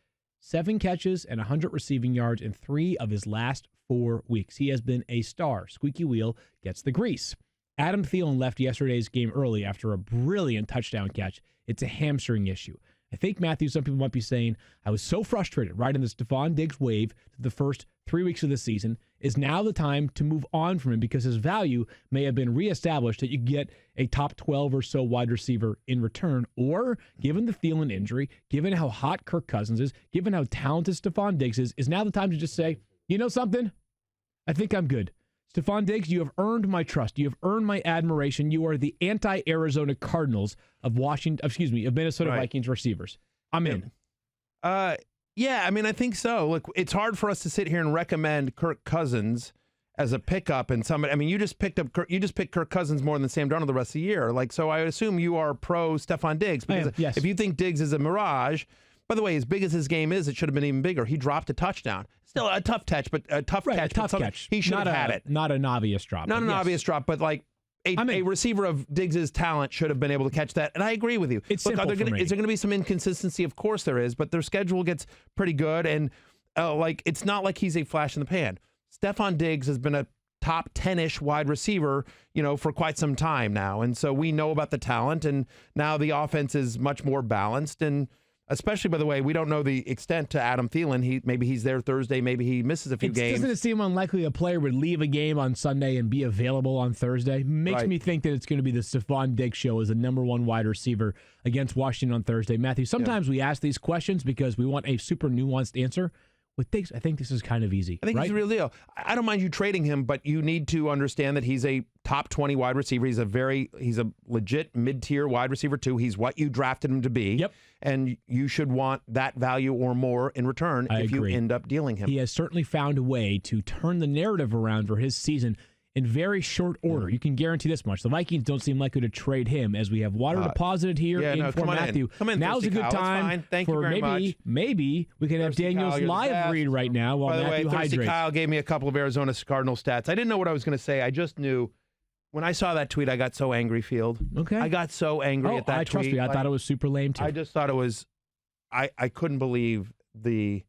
7 catches and 100 receiving yards in 3 of his last 4 weeks. He has been a star. Squeaky wheel gets the grease. Adam Thielen left yesterday's game early after a brilliant touchdown catch. It's a hamstring issue. I think, Matthew, some people might be saying, I was so frustrated riding the Stefon Diggs wave to the first 3 weeks of the season. Is now the time to move on from him because his value may have been reestablished that you get a top 12 or so wide receiver in return? Or, given the Thielen injury, given how hot Kirk Cousins is, given how talented Stefon Diggs is now the time to just say, you know something? I think I'm good. Stefon Diggs, you have earned my trust. You have earned my admiration. You are the anti-Arizona Cardinals of Minnesota Vikings receivers. I'm in. Yeah, I think so. Look, it's hard for us to sit here and recommend Kirk Cousins as a pickup and somebody. You just picked Kirk Cousins more than Sam Darnold the rest of the year. Like, so I assume you are pro Stefon Diggs because yes. If you think Diggs is a mirage, by the way, as big as his game is, it should have been even bigger. He dropped a touchdown. Still a tough catch, but a tough catch. He should have had it. Not an obvious drop. Not an obvious drop, but like a receiver of Diggs' talent should have been able to catch that. And I agree with you. Is there going to be some inconsistency? Of course there is, but their schedule gets pretty good. And it's not like he's a flash in the pan. Stefon Diggs has been a top 10-ish wide receiver, for quite some time now. And so we know about the talent, and now the offense is much more balanced. And especially, by the way, we don't know the extent to Adam Thielen. Maybe he's there Thursday. Maybe he misses a few games. Doesn't it seem unlikely a player would leave a game on Sunday and be available on Thursday? Makes me think that it's going to be the Stefon Diggs show as the number 1 wide receiver against Washington on Thursday. Matthew, sometimes we ask these questions because we want a super nuanced answer. with Diggs, I think this is kind of easy. I think right? he's the real deal. I don't mind you trading him, but you need to understand that he's a top 20 wide receiver. He's a legit mid-tier wide receiver too. He's what you drafted him to be. Yep. And you should want that value or more in return if you end up dealing him. He has certainly found a way to turn the narrative around for his season in very short order. You can guarantee this much. The Vikings don't seem likely to trade him, as we have water deposited here for Matthew. Now's a good time Thank you very much. Maybe we can have Daniel's live read right now while Matthew By the way, Thirsty hydrates. Kyle gave me a couple of Arizona Cardinal stats. I didn't know what I was going to say. I just knew. When I saw that tweet, I got so angry, Field. Okay. I got so angry at that tweet. Trust me, I thought it was super lame, too. I just thought it was, I couldn't believe the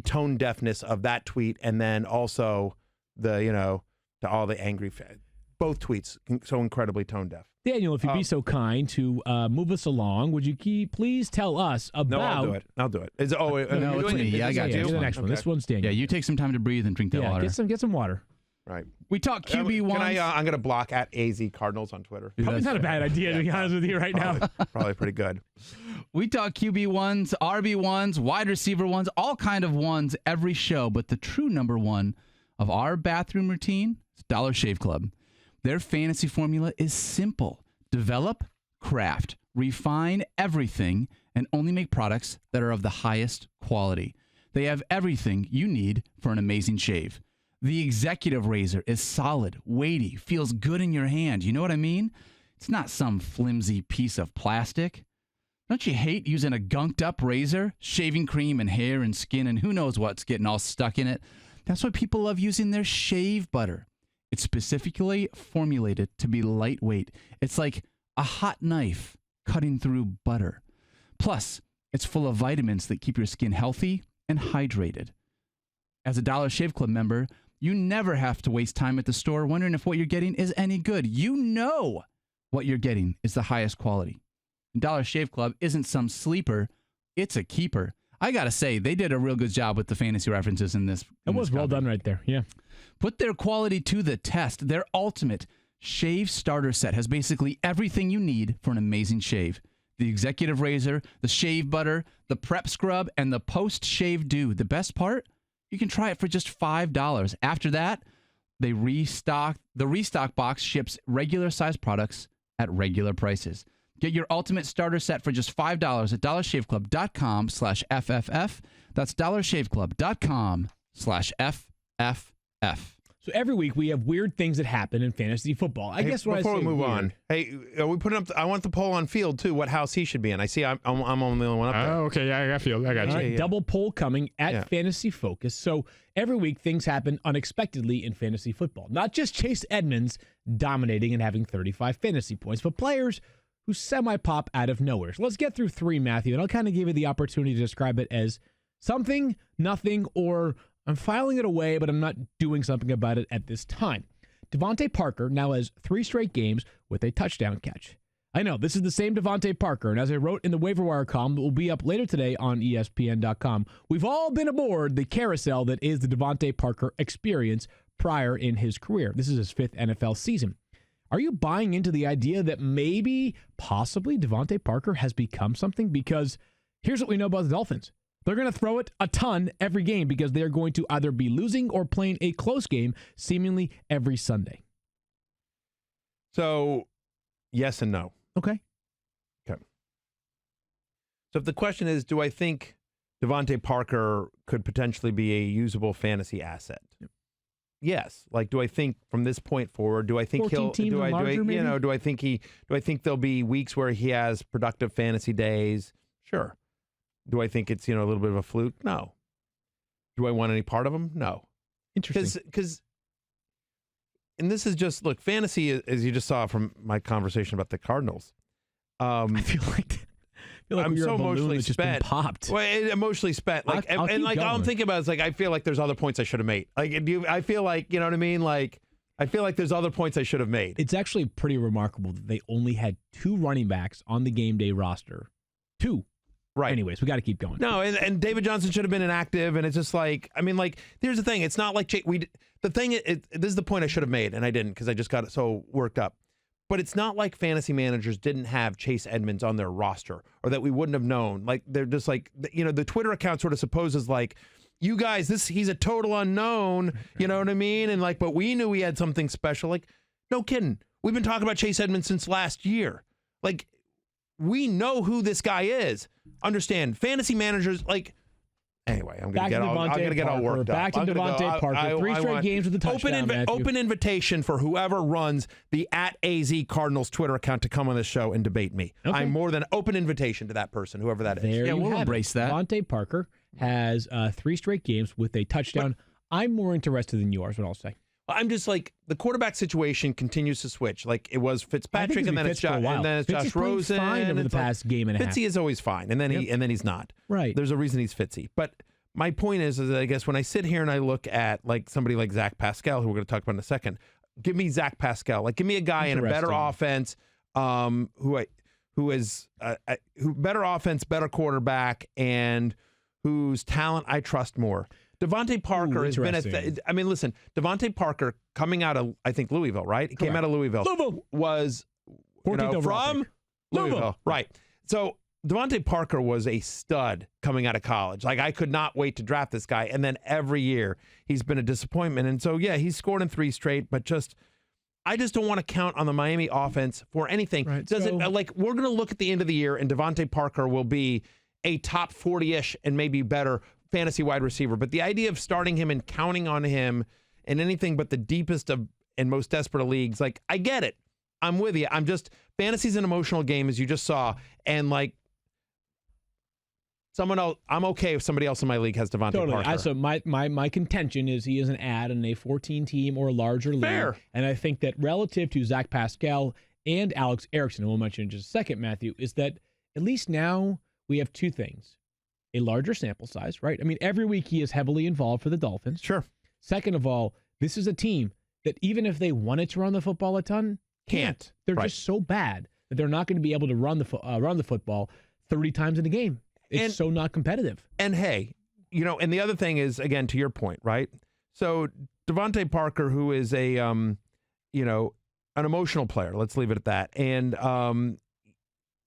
tone deafness of that tweet, and then also to all the angry fans. Both tweets so incredibly tone deaf. Daniel, if you'd be so kind to move us along, would you please tell us about... No, I'll do it. No, it's me. Yeah, I got you. The next one. This one's Daniel. Yeah, you take some time to breathe and drink that water. Get some water. Right. We talk QB1. I'm going to block at AZ Cardinals on Twitter. Probably not a bad idea, to be honest with you right now. Probably pretty good. We talk QB1s, RB1s, wide receiver ones, all kind of ones every show. But the true number one of our bathroom routine is Dollar Shave Club. Their fantasy formula is simple. Develop, craft, refine everything, and only make products that are of the highest quality. They have everything you need for an amazing shave. The executive razor is solid, weighty, feels good in your hand. You know what I mean? It's not some flimsy piece of plastic. Don't you hate using a gunked up razor? Shaving cream and hair and skin and who knows what's getting all stuck in it. That's why people love using their shave butter. It's specifically formulated to be lightweight. It's like a hot knife cutting through butter. Plus, it's full of vitamins that keep your skin healthy and hydrated. As a Dollar Shave Club member, you never have to waste time at the store wondering if what you're getting is any good. You know what you're getting is the highest quality. Dollar Shave Club isn't some sleeper, it's a keeper. I got to say, they did a real good job with the fantasy references in this. It was well done right there, yeah. Put their quality to the test. Their ultimate shave starter set has basically everything you need for an amazing shave. The executive razor, the shave butter, the prep scrub, and the post-shave dew. The best part? You can try it for just $5. After that, the restock box ships regular size products at regular prices. Get your ultimate starter set for just $5 at dollarshaveclub.com/FFF. That's dollarshaveclub.com/FFF. So every week we have weird things that happen in fantasy football. I guess what before I say we move weird. on, hey, are we putting up? I want the poll on Field too. What house he should be in? I see. I'm only the only one up there. Oh, okay. Yeah, I got Field. I got you. All right, double poll coming at Fantasy Focus. So every week things happen unexpectedly in fantasy football. Not just Chase Edmunds dominating and having 35 fantasy points, but players who semi-pop out of nowhere. So let's get through three, Matthew, and I'll kind of give you the opportunity to describe it as something, nothing, or I'm filing it away, but I'm not doing something about it at this time. Devante Parker now has 3 straight games with a touchdown catch. I know, this is the same Devante Parker, and as I wrote in the waiver wire column that will be up later today on ESPN.com, we've all been aboard the carousel that is the Devante Parker experience prior in his career. This is his 5th NFL season. Are you buying into the idea that maybe, possibly, Devante Parker has become something? Because here's what we know about the Dolphins. They're going to throw it a ton every game because they're going to either be losing or playing a close game seemingly every Sunday. So, yes and no. Okay. So if the question is, do I think Devante Parker could potentially be a usable fantasy asset? Yep. Yes. Like, do I think from this point forward, do I think he'll, do I think there'll be weeks where he has productive fantasy days? Sure. Do I think it's, a little bit of a fluke? No. Do I want any part of him? No. Interesting. Because, and this is just, look, fantasy, as you just saw from my conversation about the Cardinals. I feel like I'm you're so a balloon emotionally that's just been spent. popped. Well, emotionally spent. Like, I'll and like, all I'm thinking about is like, I feel like there's other points I should have made. Like, I feel like, you know what I mean? Like, I feel like there's other points I should have made. It's actually pretty remarkable that they only had 2 running backs on the game day roster. 2. Right. Anyways, we got to keep going. No, and David Johnson should have been inactive, and it's just like, I mean, like, here's the thing. It's not like this is the point I should have made, and I didn't because I just got so worked up. But it's not like fantasy managers didn't have Chase Edmunds on their roster or that we wouldn't have known. Like, they're just like, the Twitter account sort of supposes like, you guys, he's a total unknown, you know what I mean? And like, but we knew he had something special. Like, no kidding. We've been talking about Chase Edmunds since last year. Like, we know who this guy is. Understand, fantasy managers, like, anyway, I'm going to get all worked up. Back to Devante Parker. 3 straight games with a touchdown. Open invitation for whoever runs the @AZ Cardinals Twitter account to come on this show and debate me. Okay. I'm more than open invitation to that person, whoever that is. We'll embrace that. Devante Parker has 3 straight games with a touchdown. I'm more interested than you are, is what I'll say. I'm just like, the quarterback situation continues to switch. Like, it was Fitzpatrick, and then it's Josh Rosen. Fine over the past game and a half. Fitzy is always fine, and then he's not. Right. There's a reason he's Fitzy. But my point is that I guess when I sit here and I look at like somebody like Zach Pascal, who we're going to talk about in a second, give me Zach Pascal. Like, give me a guy in a better offense, who better offense, better quarterback, and whose talent I trust more. Devante Parker has been listen, Devante Parker coming out of, I think, Louisville, right? He came out of Louisville. Was from Louisville. Right. So Devante Parker was a stud coming out of college. Like, I could not wait to draft this guy. And then every year he's been a disappointment. And so, yeah, he's scored in 3 straight, but I just don't want to count on the Miami offense for anything. Right. We're going to look at the end of the year and Devante Parker will be a top 40-ish and maybe better fantasy wide receiver. But the idea of starting him and counting on him in anything but the deepest of and most desperate of leagues, like, I get it. I'm with you. Fantasy's an emotional game, as you just saw. And like, someone else, I'm okay if somebody else in my league has Devante Parker. So my contention is he is an ad in a 14-team or larger league. Fair. And I think that relative to Zach Pascal and Alex Erickson, who we'll mention in just a second, Matthew, is that at least now we have 2 things. A larger sample size, right? I mean, every week he is heavily involved for the Dolphins. Sure. Second of all, this is a team that even if they wanted to run the football a ton, can't. They're just so bad that they're not going to be able to run the football 30 times in a game. It's so not competitive. And hey, and the other thing is, again, to your point, right? So Devante Parker, who is an emotional player, let's leave it at that. And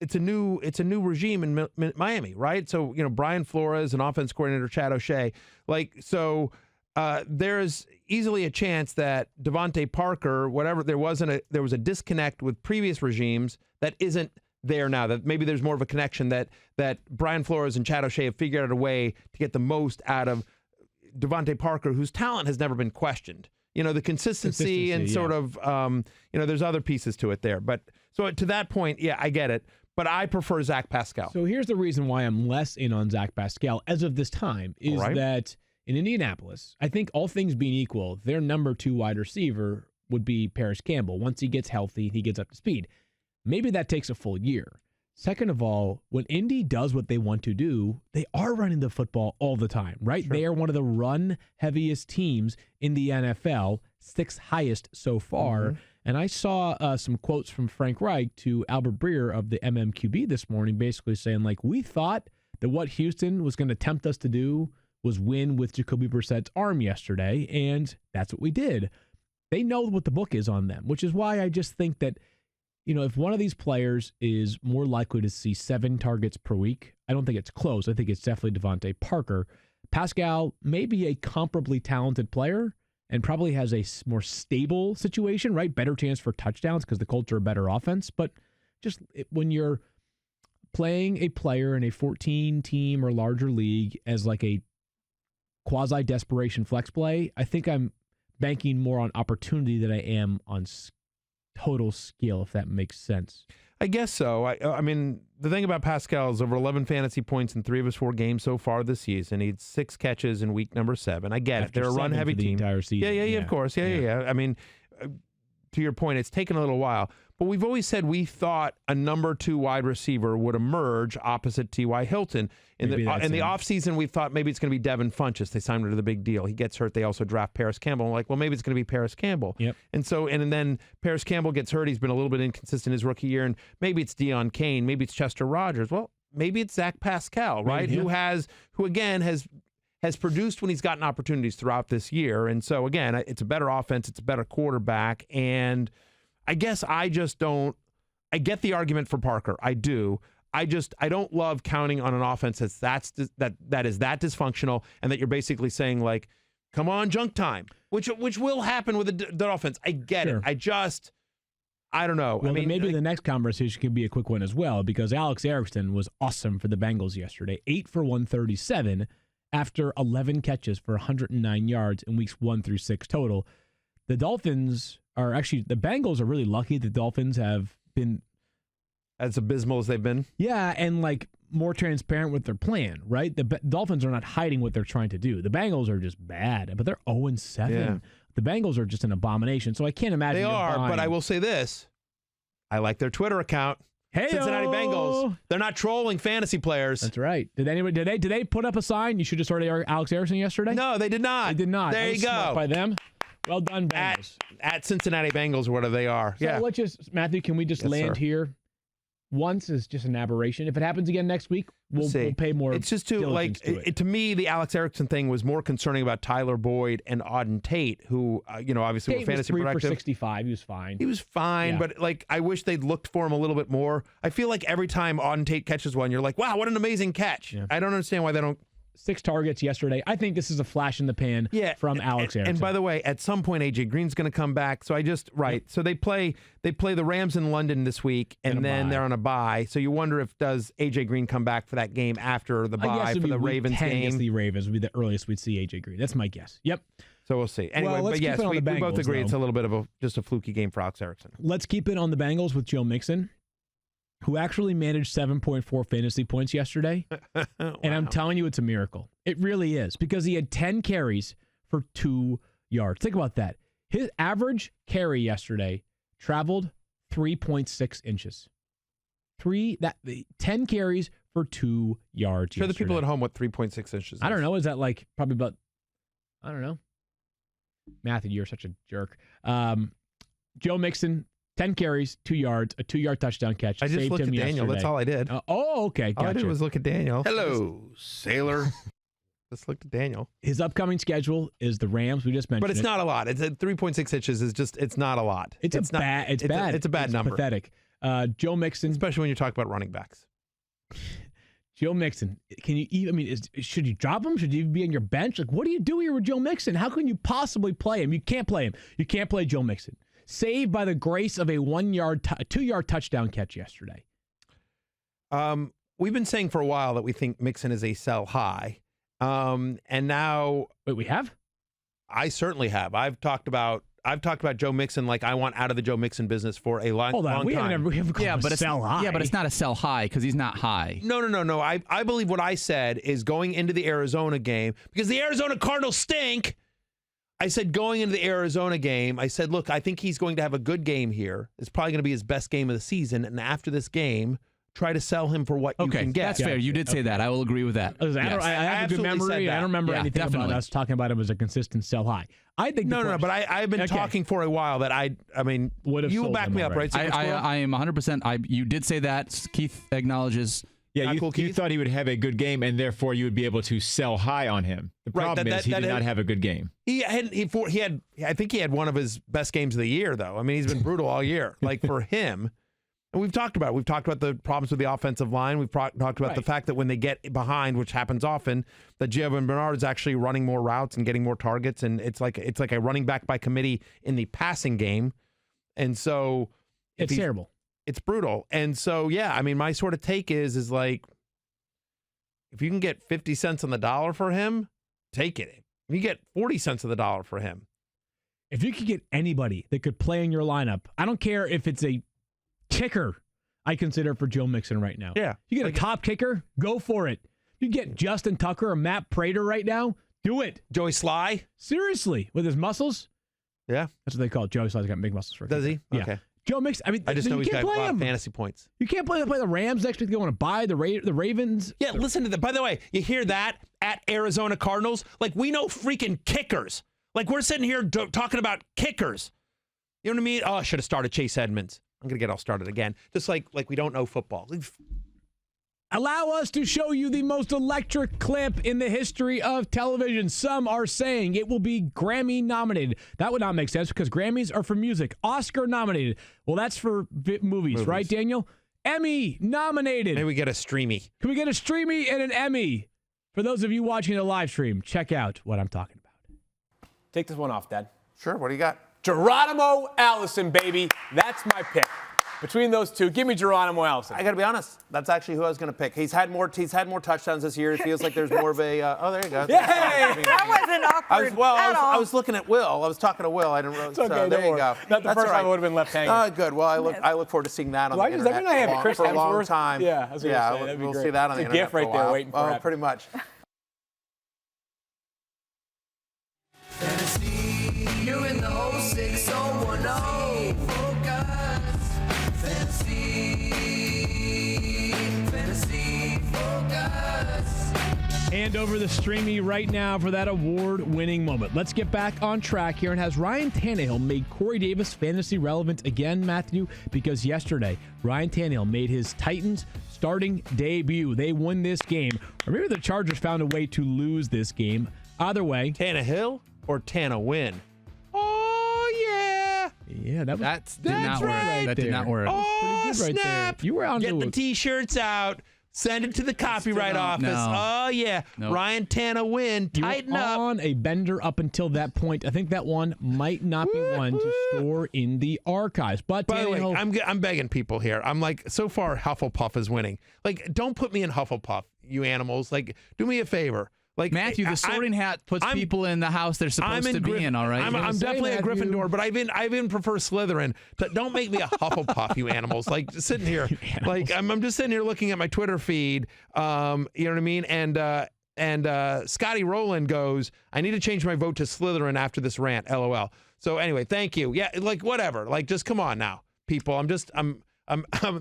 it's a new regime in Miami, right? So, Brian Flores and offense coordinator Chad O'Shea, there's easily a chance that Devante Parker, there was a disconnect with previous regimes that isn't there now, that maybe there's more of a connection that Brian Flores and Chad O'Shea have figured out a way to get the most out of Devante Parker, whose talent has never been questioned. The consistency and sort of, there's other pieces to it there. But so to that point, yeah, I get it. But I prefer Zach Pascal. So here's the reason why I'm less in on Zach Pascal as of this time is that in Indianapolis, I think all things being equal, their number 2 wide receiver would be Paris Campbell. Once he gets healthy, he gets up to speed. Maybe that takes a full year. Second of all, when Indy does what they want to do, they are running the football all the time, right? Sure. They are one of the run-heaviest teams in the NFL, 6th highest so far. Mm-hmm. And I saw some quotes from Frank Reich to Albert Breer of the MMQB this morning, basically saying, like, we thought that what Houston was going to tempt us to do was win with Jacoby Brissett's arm yesterday, and that's what we did. They know what the book is on them, which is why I just think that, if one of these players is more likely to see 7 targets per week, I don't think it's close. I think it's definitely Devante Parker. Pascal may be a comparably talented player and probably has a more stable situation, right? Better chance for touchdowns because the Colts are a better offense. But just when you're playing a player in a 14-team or larger league as like a quasi-desperation flex play, I think I'm banking more on opportunity than I am on total skill, if that makes sense. I guess so. I mean, the thing about Pascal is over 11 fantasy points in 3 of his 4 games so far this season. He had 6 catches in week number 7. I get it. They're a run-heavy team. The entire season. Yeah, of course. Yeah. I mean, to your point, it's taken a little while. But we've always said we thought a number 2 wide receiver would emerge opposite T.Y. Hilton. In the offseason, we thought maybe it's going to be Devin Funchess. They signed him to the big deal. He gets hurt. They also draft Paris Campbell. I'm like, well, maybe it's going to be Paris Campbell. Yep. And then Paris Campbell gets hurt. He's been a little bit inconsistent his rookie year. And maybe it's Deion Kane. Maybe it's Chester Rogers. Well, maybe it's Zach Pascal, right? Maybe, yeah. Who again has produced when he's gotten opportunities throughout this year. And so, again, it's a better offense. It's a better quarterback. And I guess I just don't. I get the argument for Parker. I do. I don't love counting on an offense that is that dysfunctional, and that you're basically saying like, come on, junk time, which will happen with the offense. I get it. I don't know. Well, I mean, maybe the next conversation could be a quick one as well, because Alex Erickson was awesome for the Bengals yesterday. 8 for 137 after 11 catches for 109 yards in weeks 1 through 6 total. The Bengals are really lucky. The Dolphins have been as abysmal as they've been. Yeah, and like more transparent with their plan, right? The Dolphins are not hiding what they're trying to do. The Bengals are just bad, but they're 0-7. Yeah. The Bengals are just an abomination, so I can't imagine. They are, but I will say this. I like their Twitter account. Hey, Cincinnati Bengals. They're not trolling fantasy players. That's right. Did they put up a sign? You should have started Alex Erickson yesterday? No, they did not. They did not. There you go. By them. Well done, Bengals. At Cincinnati Bengals, whatever they are. So let's just, Matthew, can we just land here? Once is just an aberration. If it happens again next week, we'll pay more. It's just to me, the Alex Erickson thing was more concerning about Tyler Boyd and Auden Tate, who obviously were fantasy productive. 3 for 65. He was fine. He was fine, but I wish they'd looked for him a little bit more. I feel like every time Auden Tate catches one, you're like, wow, what an amazing catch. Yeah. I don't understand why they don't. 6 targets yesterday. I think this is a flash in the pan from Alex Erickson. And by the way, at some point, A.J. Green's going to come back. So So they play the Rams in London this week, and then they're on a bye. So you wonder does A.J. Green come back for that game after the bye for the Ravens game? The Ravens would be the earliest we'd see A.J. Green. That's my guess. Yep. So we'll see. Anyway, but yes, we both agree it's a little bit of just a fluky game for Alex Erickson. Let's keep it on the Bengals with Joe Mixon, who actually managed 7.4 fantasy points yesterday. Wow. And I'm telling you, it's a miracle. It really is, because he had 10 carries for 2 yards. Think about that. His average carry yesterday traveled 3.6 inches. 10 carries for 2 yards. Show the people at home what 3.6 inches is. I don't know. Is that like probably about, I don't know. Matthew, you're such a jerk. Joe Mixon, 10 carries, 2 yards, a 2-yard touchdown catch. I just looked at Daniel. Yesterday. That's all I did. Okay. Gotcha. All I did was look at Daniel. Hello, sailor. Just looked at Daniel. His upcoming schedule is the Rams. We just mentioned, but it's not a lot. It's at 3.6 inches. It's not a lot. It's bad. It's a bad number. Pathetic. Joe Mixon, especially when you talk about running backs. Joe Mixon, can you even? I mean, should you drop him? Should you be on your bench? Like, what do you do here with Joe Mixon? How can you possibly play him? You can't play him. You can't play Joe Mixon. Saved by the grace of a 2-yard touchdown catch yesterday. We've been saying for a while that we think Mixon is a sell high. And now, wait, we have? I certainly have. I've talked about Joe Mixon like I want out of the Joe Mixon business for a long time. We haven't called him a sell high. Yeah, but it's not a sell high because he's not high. No. I believe what I said is going into the Arizona game, because the Arizona Cardinals stink. I said going into the Arizona game, I said, look, I think he's going to have a good game here. It's probably going to be his best game of the season. And after this game, try to sell him for what you can get. That's fair. You did say that. I will agree with that. I have a good memory. I don't remember anything about us talking about him as a consistent sell high. I think no. But I've been talking for a while that I mean, you will back me up, right? I am 100%. You did say that. Keith agnowledges. Yeah, you thought he would have a good game, and therefore you would be able to sell high on him. The problem is he did not have a good game. He had. I think he had one of his best games of the year, though. I mean, he's been brutal all year. Like for him. And we've talked about the problems with the offensive line. We've talked about the fact that when they get behind, which happens often, that Giovanni Bernard is actually running more routes and getting more targets, and it's like a running back by committee in the passing game. And so it's terrible. It's brutal. And so I mean, my sort of take is like, if you can get 50 cents on the dollar for him, take it. If you get 40 cents on the dollar for him. If you could get anybody that could play in your lineup, I don't care if it's a kicker, I consider for Joe Mixon right now. Yeah. You get a top kicker, go for it. You get Justin Tucker or Matt Prater right now, do it. Joey Sly? Seriously, with his muscles? Yeah. That's what they call it. Joey Sly's got big muscles for a Does he? Yeah. Okay. Joe Mixon, I mean, I just know he's got a lot of him. fantasy points. You can't play the Rams next week. They want to buy the Ravens. Yeah, listen to that. By the way, you hear that at Arizona Cardinals? Like, we know freaking kickers. Like, we're sitting here talking about kickers. You know what I mean? Oh, I should have started Chase Edmunds. I'm going to get all started again. Just like we don't know football. Allow us to show you the most electric clip in the history of television. Some are saying it will be Grammy nominated. That would not make sense because Grammys are for music. Oscar nominated. Well, that's for movies, right, Daniel? Emmy nominated. Maybe we get a streamy. Can we get a streamy and an Emmy? For those of you watching the live stream, check out what I'm talking about. Take this one off, Dad. Sure, what do you got? Geronimo Allison, baby. That's my pick. Between those two, give me Geronimo Allison. I got to be honest. That's actually who I was going to pick. He's had more touchdowns this year. It feels like there's more of a. Oh, there you go. Yay! That wasn't awkward I was looking at Will. I was talking to Will. I didn't really. It's okay, so there you go. Not the first time I would have been left hanging. Oh, good. Well, I look forward to seeing that on the internet Didn't I have Chris for a long Hemsworth? time. Yeah, I was gonna say, that'd be we'll great. see that on It's the a internet gift right for a there while. waiting for it. Pretty much. Fantasy, you in the 06010. Focus. Fantasy focus. And over the streamy right now for that award-winning moment. Let's get back on track here. And has Ryan Tannehill made Corey Davis fantasy relevant again, Matthew? Because yesterday, Ryan Tannehill made his Titans starting debut. They won this game. Or maybe the Chargers found a way to lose this game. Either way. Tannehill or Tanna win? Oh, yeah. Yeah, that did not work. Right That there. did not work. Oh, Pretty good right snap. there. You were on Get to the T-shirts out. Send it to the copyright office. No. Oh, yeah. Nope. Ryan Tanna win. You Tighten were up. on a bender up until that point. I think that one might not be one to store in the archives. But By the way, Tannehill, I'm begging people here. I'm like, so far, Hufflepuff is winning. Like, don't put me in Hufflepuff, you animals. Like, do me a favor. Like Matthew, the sorting hat puts people in the house they're supposed to be in, all right? I'm definitely a Gryffindor, but I even prefer Slytherin. Don't make me a Hufflepuff, you animals. Like, sitting here, like I'm just sitting here looking at my Twitter feed. You know what I mean? And Scotty Rowland goes, I need to change my vote to Slytherin after this rant. LOL. So anyway, thank you. Yeah, like whatever. Like, just come on now, people. I'm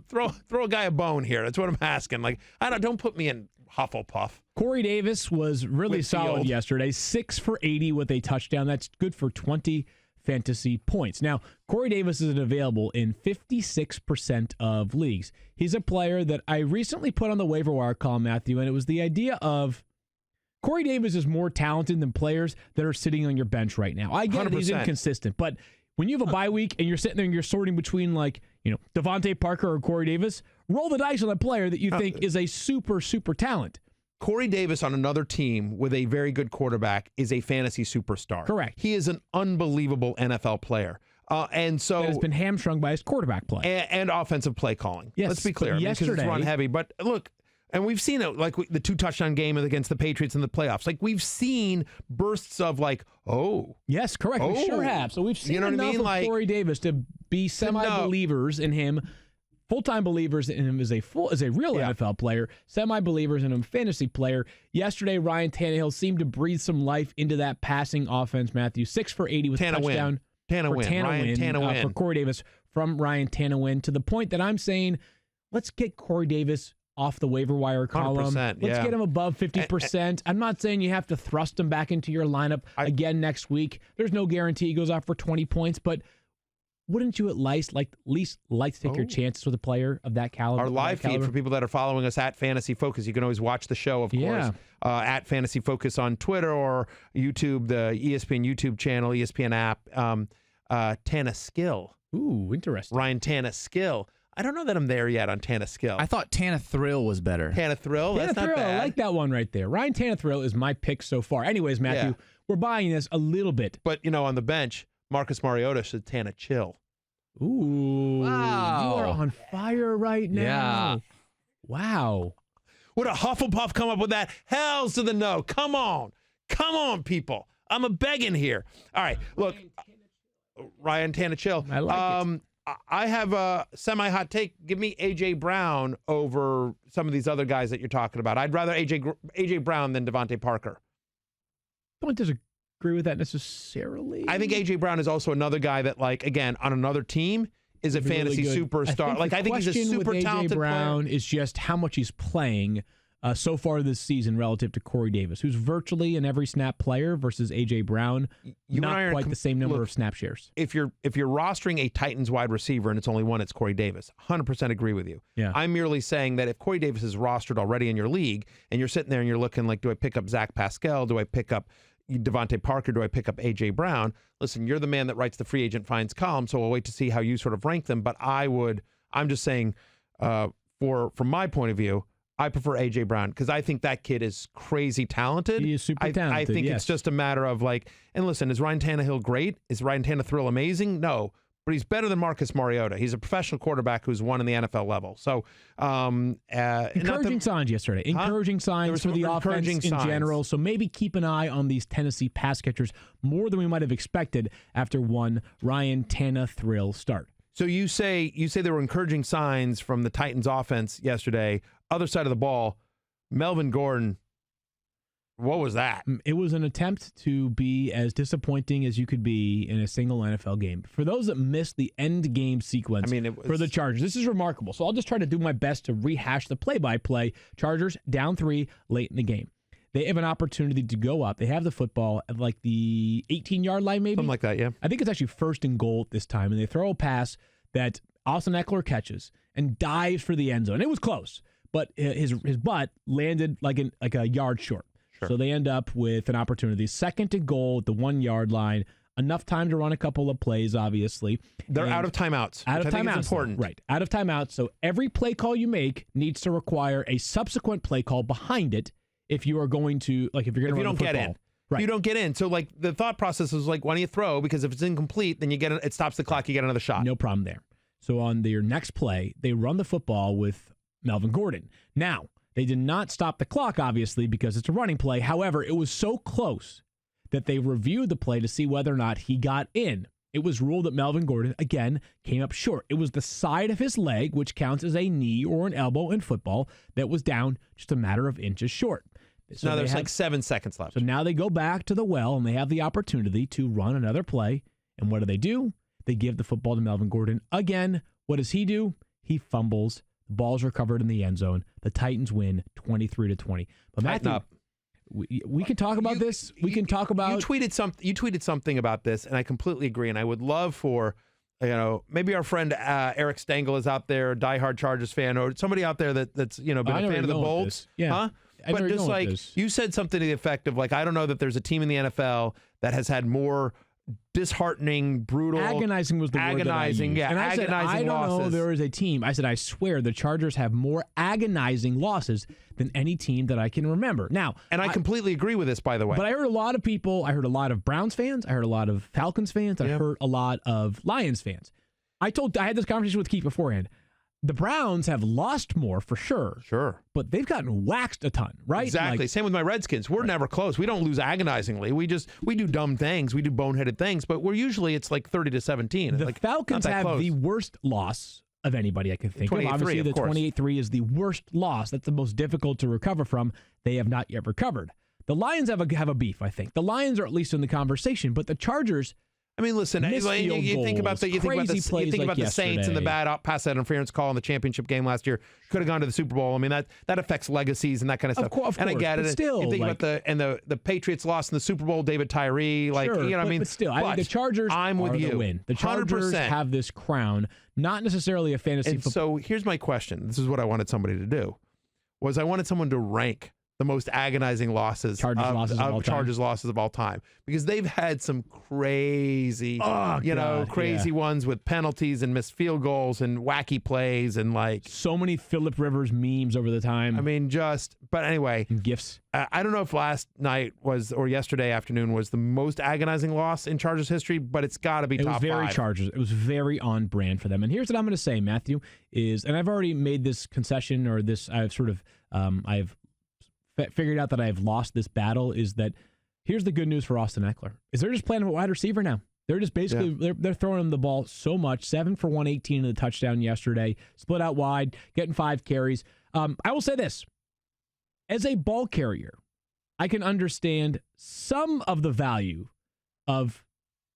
throw a guy a bone here. That's what I'm asking. Like, don't put me in Hufflepuff. Corey Davis was really solid yesterday. 6 for 80 with a touchdown. That's good for 20 fantasy points. Now, Corey Davis is available in 56% of leagues. He's a player that I recently put on the waiver wire column, Matthew, and it was the idea of Corey Davis is more talented than players that are sitting on your bench right now. I get it, he's 100%. inconsistent, but when you have a bye week and you're sitting there and you're sorting between, like, Devante Parker or Corey Davis, roll the dice on a player that you think is a super, super talent. Corey Davis on another team with a very good quarterback is a fantasy superstar. Correct. He is an unbelievable NFL player. And so That has been hamstrung by his quarterback play. and offensive play calling. Yes, Let's be clear. but Because it's yesterday- run heavy. But look, and we've seen it, like the 2-touchdown game against the Patriots in the playoffs. Like, we've seen bursts of like, Yes, correct. We sure have. So we've seen You know what I enough mean? of Like, Corey Davis to be semi-believers in him, full-time believers in him as a real NFL player, semi-believers in him, fantasy player. Yesterday, Ryan Tannehill seemed to breathe some life into that passing offense, Matthew. 6 for 80 with a touchdown. Ryan Tanna win. For Corey Davis from Ryan Tannehill to the point that I'm saying, let's get Corey Davis off the waiver wire column. 100%, Let's yeah. get him above 50%. I'm not saying you have to thrust him back into your lineup again next week. There's no guarantee he goes off for 20 points, but wouldn't you at least like to take your chances with a player of that caliber? Our live feed for people that are following us at Fantasy Focus. You can always watch the show, of course, at Fantasy Focus on Twitter or YouTube, the ESPN YouTube channel, ESPN app. Tanna Skill. Ooh, interesting. Ryan Tanna Skill. I don't know that I'm there yet on Tanna Skill. I thought Tanna Thrill was better. Tanna Thrill. That's not Tannehill, bad. I like that one right there. Ryan Tannehill is my pick so far. Anyways, Matthew, we're buying this a little bit. But, on the bench, Marcus Mariota said Tanna chill. Ooh. Wow. You are on fire right now. Yeah. Wow. Would a Hufflepuff come up with that? Hells to the no. Come on. Come on, people. I'm a begging here. All right. Look, Ryan Tanna chill. I like it. I have a semi-hot take. Give me A.J. Brown over some of these other guys that you're talking about. I'd rather A.J. Brown than Devante Parker. Don't disagree with that necessarily. I think A.J. Brown is also another guy that, like, again, on another team is a fantasy really good. superstar. I think he's a super talented A.J. Brown player. is just how much he's playing. so far this season relative to Corey Davis, who's virtually an every snap player versus A.J. Brown. Not quite the same number of snap shares. If you're rostering a Titans wide receiver and it's only one, it's Corey Davis. 100% agree with you. Yeah. I'm merely saying that if Corey Davis is rostered already in your league and you're sitting there and you're looking like, do I pick up Zach Pascal? Do I pick up Devante Parker? Do I pick up A.J. Brown? Listen, you're the man that writes the free agent finds column, so we'll wait to see how you sort of rank them. But I'm just saying, from my point of view, I prefer A.J. Brown because I think that kid is crazy talented. He is super talented. I think yes. it's just a matter of like, and listen, is Ryan Tannehill great? Is Ryan Tannehill amazing? No, but he's better than Marcus Mariota. He's a professional quarterback who's won in the NFL level. So, encouraging signs yesterday. Encouraging signs for the offense in general. So maybe keep an eye on these Tennessee pass catchers more than we might have expected after one Ryan Tannehill start. So you say there were encouraging signs from the Titans offense yesterday. Other side of the ball, Melvin Gordon. What was that? It was an attempt to be as disappointing as you could be in a single NFL game. For those that missed the end game sequence for the Chargers, this is remarkable. So I'll just try to do my best to rehash the play-by-play. Chargers down 3 late in the game. They have an opportunity to go up. They have the football at like the 18-yard line maybe. Something like that, yeah. I think it's actually 1st and goal this time, and they throw a pass that Austin Eckler catches and dives for the end zone. It was close, but his butt landed like a yard short. Sure. So they end up with an opportunity. 2nd and goal at the 1-yard line. Enough time to run a couple of plays, obviously. They're out of timeouts. Out of timeouts. Important. Right. Out of timeouts. So every play call you make needs to require a subsequent play call behind it if you are going to, like, if you're going to run the football. Get in. Right. You don't get in. So, like, the thought process was like, why don't you throw? Because if it's incomplete, then it stops the clock. You get another shot. No problem there. So on their next play, they run the football with Melvin Gordon. Now, they did not stop the clock, obviously, because it's a running play. However, it was so close that they reviewed the play to see whether or not he got in. It was ruled that Melvin Gordon, again, came up short. It was the side of his leg, which counts as a knee or an elbow in football, that was down just a matter of inches short. So now there's like 7 seconds left. So now they go back to the well, and they have the opportunity to run another play. And what do? They give the football to Melvin Gordon. Again, what does he do? He fumbles. The ball's recovered in the end zone. The Titans win 23-20. But Matthew, we can talk about this. We can talk about. You tweeted something about this, and I completely agree. And I would love for, maybe our friend Eric Stengel is out there, a diehard Chargers fan, or somebody out there that's been a fan of the Bolts. Yeah. Huh? But just like you said something to the effect of like, I don't know that there's a team in the NFL that has had more disheartening, brutal, agonizing was the word that I used. Yeah, and I said, I don't know there is a team. I said, I swear the Chargers have more agonizing losses than any team that I can remember. Now, and I completely agree with this, by the way. But I heard a lot of people. I heard a lot of Browns fans. I heard a lot of Falcons fans. I heard a lot of Lions fans. I had this conversation with Keith beforehand. The Browns have lost more for sure. Sure. But they've gotten waxed a ton, right? Exactly. Same with my Redskins. We're never close. We don't lose agonizingly. We do dumb things. We do boneheaded things, but it's like 30-17. The Falcons have the worst loss of anybody I can think of. Obviously, the 28-3 is the worst loss. That's the most difficult to recover from. They have not yet recovered. The Lions have a beef, I think. The Lions are at least in the conversation, but the Chargers. I mean, listen. You think about the Saints and the bad pass interference call in the championship game last year. Could have gone to the Super Bowl. I mean, that affects legacies and that kind of stuff. Of course, and I get it. Still, you think about the Patriots lost in the Super Bowl. David Tyree, I mean, but still, I think the Chargers. I'm with you. The win. The Chargers 100%. have this crown, not necessarily a fantasy. So here's my question. This is what I wanted somebody to do. I wanted someone to rank the most agonizing losses Chargers losses of all time, because they've had some crazy, ones with penalties and missed field goals and wacky plays and like so many Phillip Rivers memes over the time. I mean, but anyway, and gifts. I don't know if last night or yesterday afternoon was the most agonizing loss in Chargers history, but it's got to be top 5. It was very Chargers. It was very on brand for them. And here's what I'm going to say, Matthew, and I've already made this concession, or this I've sort of I've figured out that I've lost this battle, is that here's the good news for Austin Eckler, is they're just playing a wide receiver now. They're just basically, they're throwing him the ball so much, 7 for 118 in the touchdown yesterday, split out wide, getting 5 carries. I will say this, as a ball carrier, I can understand some of the value of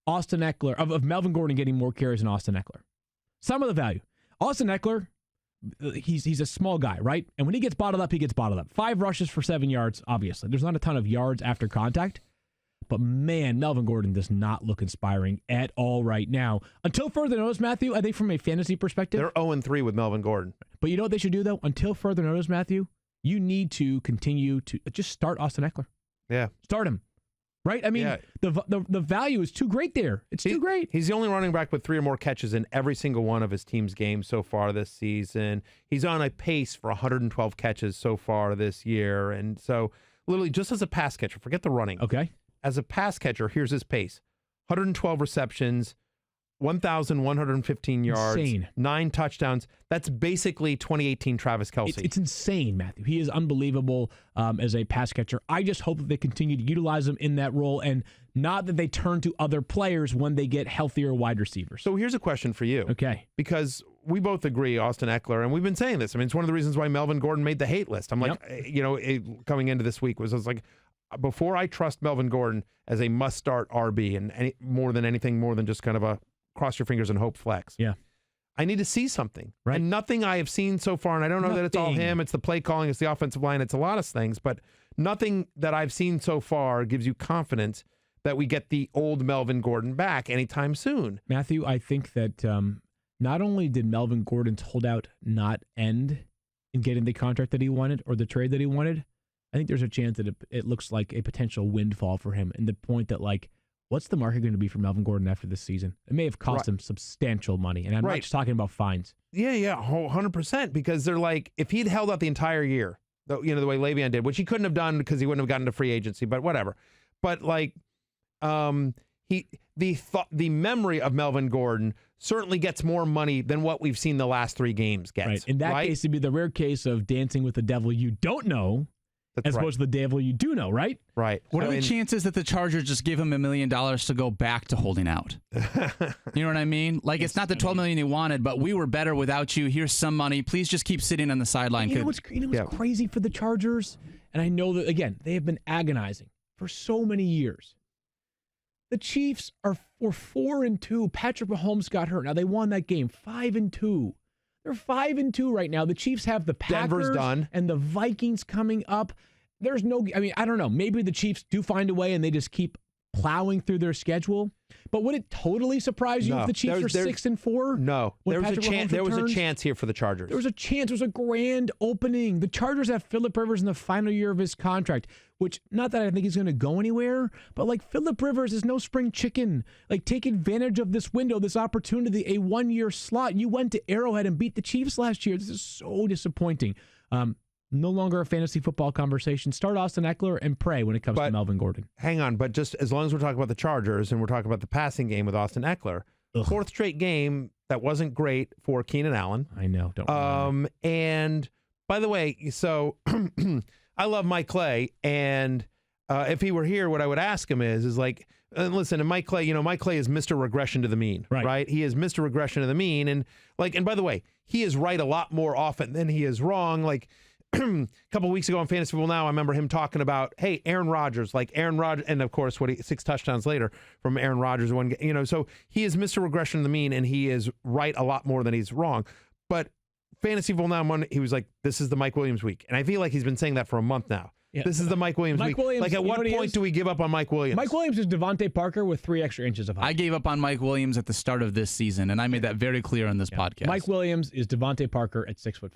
Austin Eckler, of Melvin Gordon getting more carries than Austin Eckler. Some of the value. Austin Eckler, he's a small guy, right? And when he gets bottled up, he gets bottled up. 5 rushes for 7 yards, obviously. There's not a ton of yards after contact. But, man, Melvin Gordon does not look inspiring at all right now. Until further notice, Matthew, I think from a fantasy perspective. They're 0-3 with Melvin Gordon. But you know what they should do, though? Until further notice, Matthew, you need to continue to just start Austin Eckler. Yeah. Start him. Right? I mean, the value is too great there. It's too great. He's the only running back with 3 or more catches in every single one of his team's games so far this season. He's on a pace for 112 catches so far this year. And so, literally, just as a pass catcher, forget the running. Okay. As a pass catcher, here's his pace. 112 receptions, 1,115 yards, Insane. 9 touchdowns. That's basically 2018 Travis Kelce. It's insane, Matthew. He is unbelievable as a pass catcher. I just hope that they continue to utilize him in that role and not that they turn to other players when they get healthier wide receivers. So here's a question for you. Okay. Because we both agree, Austin Eckler, and we've been saying this. I mean, it's one of the reasons why Melvin Gordon made the hate list. I'm like, coming into this week I was like, before I trust Melvin Gordon as a must-start RB and more than just kind of a cross your fingers and hope flex. Yeah. I need to see something. Right. And nothing I have seen so far, and I don't know that it's all him, it's the play calling, it's the offensive line, it's a lot of things, but nothing that I've seen so far gives you confidence that we get the old Melvin Gordon back anytime soon. Matthew, I think that not only did Melvin Gordon's holdout not end in getting the contract that he wanted or the trade that he wanted, I think there's a chance that it looks like a potential windfall for him. And the point that, like, what's the market going to be for Melvin Gordon after this season? It may have cost him substantial money. And I'm not just talking about fines. Yeah, 100%. Because they're like, if he'd held out the entire year, the way Le'Veon did, which he couldn't have done because he wouldn't have gotten to free agency, but whatever. But like, the memory of Melvin Gordon certainly gets more money than what we've seen the last 3 games get. Right. In that case, it'd be the rare case of dancing with the devil you don't know. As opposed to the devil you do know, right? Right. What are the chances that the Chargers just give him $1 million to go back to holding out? You know what I mean? Like, it's not the $12 million he wanted, but we were better without you. Here's some money. Please just keep sitting on the sideline. You know what's crazy for the Chargers? And I know that, again, they have been agonizing for so many years. The Chiefs were 4-2. Patrick Mahomes got hurt. Now, they won that game 5-2. They're 5-2 right now. The Chiefs have the Packers Denver's done. And the Vikings coming up. There's no, I mean, I don't know. Maybe the Chiefs do find a way and they just keep plowing through their schedule. But would it totally surprise you if the Chiefs are 6-4? No. There was a chance here for the Chargers. There was a chance. There was a grand opening. The Chargers have Phillip Rivers in the final year of his contract, which, not that I think he's going to go anywhere, but like Phillip Rivers is no spring chicken. Like, take advantage of this window, this opportunity, a 1-year slot. You went to Arrowhead and beat the Chiefs last year. This is so disappointing. No longer a fantasy football conversation. Start Austin Eckler and pray when it comes to Melvin Gordon. Hang on, but just as long as we're talking about the Chargers and we're talking about the passing game with Austin Eckler, 4th straight game that wasn't great for Keenan Allen. I know. Don't worry. And by the way, so I love Mike Clay, and if he were here, what I would ask him is like, listen, and Mike Clay, Mike Clay is Mr. Regression to the mean, right? He is Mr. Regression to the mean, and by the way, he is right a lot more often than he is wrong. Like, a couple of weeks ago on Fantasy Football Now, I remember him talking about, hey, Aaron Rodgers, and of course, 6 touchdowns later from Aaron Rodgers. So he is Mr. Regression to the mean, and he is right a lot more than he's wrong. But Fantasy Football Now Monday, he was like, this is the Mike Williams week. And I feel like he's been saying that for a month now. Yeah. This is the Mike Williams week. Like, at what point do we give up on Mike Williams? Mike Williams is Devante Parker with 3 extra inches of height. I gave up on Mike Williams at the start of this season, and I made that very clear on this podcast. Mike Williams is Devante Parker at 6'5",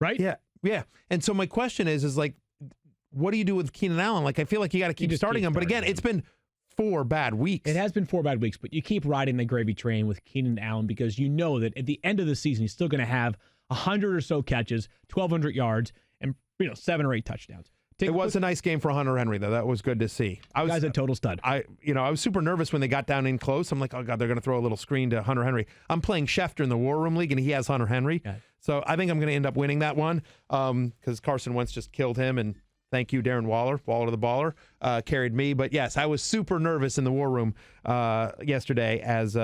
right? Yeah. And so my question is like, what do you do with Keenan Allen? Like, I feel like you got to keep starting him. But again, it's been 4 bad weeks. It has been 4 bad weeks, but you keep riding the gravy train with Keenan Allen because you know that at the end of the season, he's still going to have 100 or so catches, 1,200 yards, and 7 or 8 touchdowns. It was a nice game for Hunter Henry, though. That was good to see. The guy's a total stud. I was super nervous when they got down in close. I'm like, oh, God, they're going to throw a little screen to Hunter Henry. I'm playing Schefter in the War Room League, and he has Hunter Henry. Yeah. So I think I'm going to end up winning that one because Carson Wentz just killed him, and thank you, Darren Waller the baller, carried me. But, yes, I was super nervous in the War Room yesterday as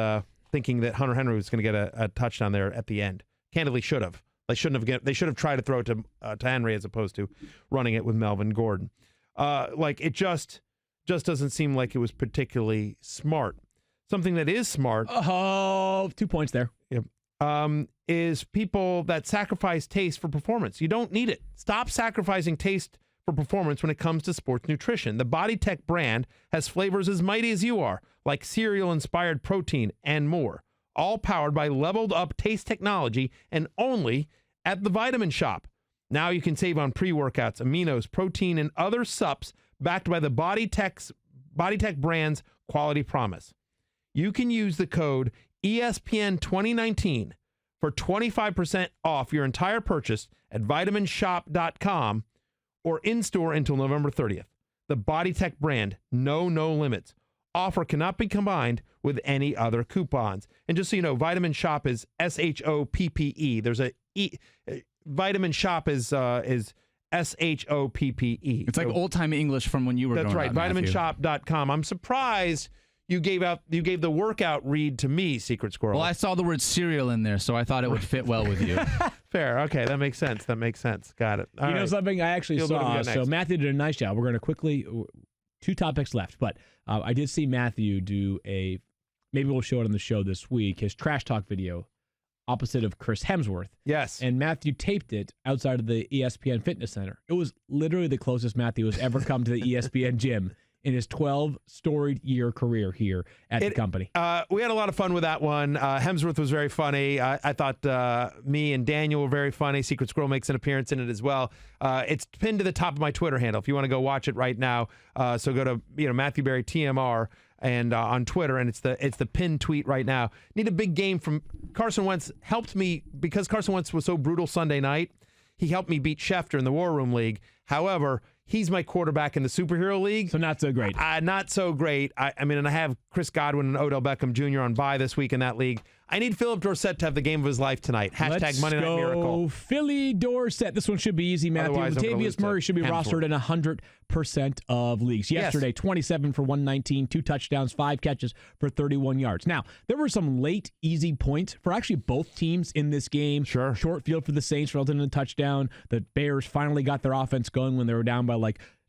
thinking that Hunter Henry was going to get a touchdown there at the end. Candidly, should have. They should have tried to throw it to Henry as opposed to running it with Melvin Gordon. It just doesn't seem like it was particularly smart. Something that is smart. 2 points there. Yep. is people that sacrifice taste for performance. You don't need it. Stop sacrificing taste for performance when it comes to sports nutrition. The BodyTech brand has flavors as mighty as you are, like cereal-inspired protein and more, all powered by leveled-up taste technology and only at the Vitamin Shop. Now you can save on pre-workouts, aminos, protein, and other sups backed by the BodyTech brand's quality promise. You can use the code ESPN2019 for 25% off your entire purchase at vitaminshop.com or in-store until November 30th. The BodyTech brand, no limits. Offer cannot be combined with any other coupons. And just so you know, Vitamin Shop is SHOPPE. There's a E. Vitamin Shop is SHOPPE. It's like old-time English from when you were That's growing right, up, Matthew. vitaminshop.com. I'm surprised you gave the workout read to me, Secret Squirrel. Well, I saw the word cereal in there, so I thought it would fit well with you. Fair. Okay, that makes sense. Got it. All You know right. something I actually Field, what do we saw? got So next? Matthew did a nice job. We're going to quickly, 2 topics left, but I did see Matthew do maybe we'll show it on the show this week, his trash talk video opposite of Chris Hemsworth. Yes. And Matthew taped it outside of the ESPN Fitness Center. It was literally the closest Matthew has ever come to the ESPN gym in his 12-storied-year career here at the company. We had a lot of fun with that one. Hemsworth was very funny. I thought me and Daniel were very funny. Secret Squirrel makes an appearance in it as well. It's pinned to the top of my Twitter handle if you want to go watch it right now. So go to Matthew Berry TMR and on Twitter, and it's the pinned tweet right now. Need a big game from Carson Wentz. Helped me because Carson Wentz was so brutal Sunday night. He helped me beat Schefter in the War Room League. However, he's my quarterback in the Superhero League. So not so great. Not so great. I mean, and I have Chris Godwin and Odell Beckham Jr. on bye this week in that league. I need Phillip Dorsett to have the game of his life tonight. Hashtag Monday Night Miracle. Philly Dorsett. This one should be easy, Matthew. Otherwise, I'm gonna lose Latavius to Murray should be Hemsworth. rostered in 100% of leagues. Yesterday, 27 for 119, 2 touchdowns, 5 catches for 31 yards. Now, there were some late, easy points for actually both teams in this game. Sure. Short field for the Saints resulted in a touchdown. The Bears finally got their offense going when they were down by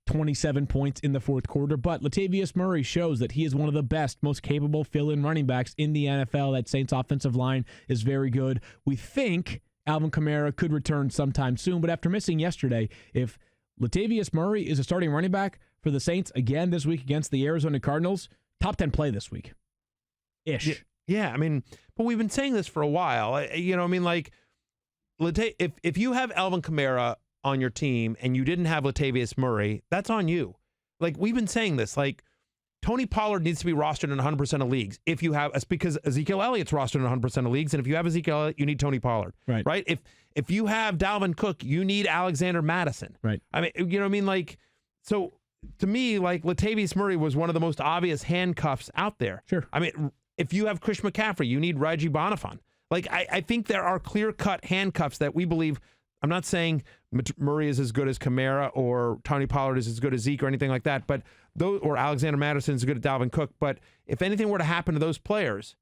27 points in the fourth quarter, but Latavius Murray shows that he is one of the best, most capable fill-in running backs in the NFL. That Saints offensive line is very good. We think Alvin Kamara could return sometime soon, but after missing yesterday, if Latavius Murray is a starting running back for the Saints again this week against the Arizona Cardinals, top 10 play this week. Ish. Yeah, I mean, but we've been saying this for a while. If you have Alvin Kamara on your team and you didn't have Latavius Murray, that's on you. We've been saying this, Tony Pollard needs to be rostered in 100% of leagues. If you have, because Ezekiel Elliott's rostered in 100% of leagues, and if you have Ezekiel Elliott, you need Tony Pollard. Right? If you have Dalvin Cook, you need Alexander Madison. Right. I mean, you know what I mean? So to me, Latavius Murray was one of the most obvious handcuffs out there. Sure. I mean, if you have Chris McCaffrey, you need Reggie Bonifant. I think there are clear-cut handcuffs that we believe. I'm not saying Murray is as good as Kamara or Tony Pollard is as good as Zeke or anything like that, but or Alexander Madison is as good as Dalvin Cook. But if anything were to happen to those players,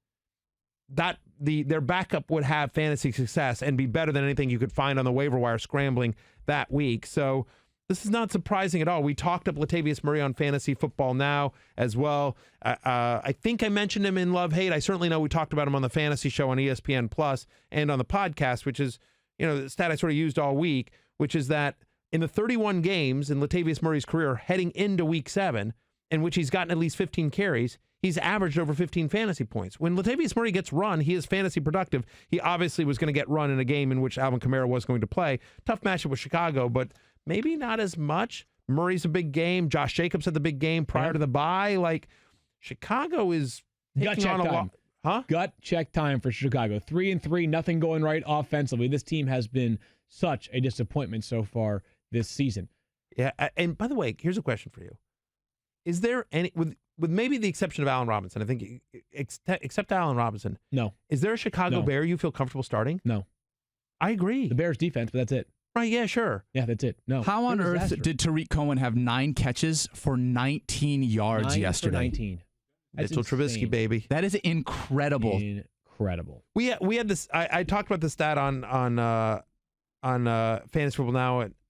their backup would have fantasy success and be better than anything you could find on the waiver wire scrambling that week. So this is not surprising at all. We talked up Latavius Murray on Fantasy Football Now as well. I think I mentioned him in Love Hate. I certainly know we talked about him on the Fantasy Show on ESPN Plus and on the podcast, which is the stat I sort of used all week, which is that in the 31 games in Latavius Murray's career heading into Week 7, in which he's gotten at least 15 carries, he's averaged over 15 fantasy points. When Latavius Murray gets run, he is fantasy productive. He obviously was going to get run in a game in which Alvin Kamara was going to play. Tough matchup with Chicago, but maybe not as much. Murray's a big game. Josh Jacobs had the big game prior to the bye. Chicago is taking on a lot. Huh? Gut check time for Chicago. 3-3, nothing going right offensively. This team has been such a disappointment so far this season. Yeah, and by the way, here's a question for you. Is there any, with maybe the exception of Allen Robinson, I think, except Allen Robinson, no. Is there a Chicago No. Bear you feel comfortable starting? No. I agree. The Bears defense, but that's it. Right, yeah, sure. Yeah, that's it. No. How on They're a earth disaster. did Tariq Cohen have 9 catches for 19 yards 9 for yesterday? 19. That's Mitchell Trubisky, insane. baby. That is incredible. Incredible. We had this. I talked about the stat on Fantasy Football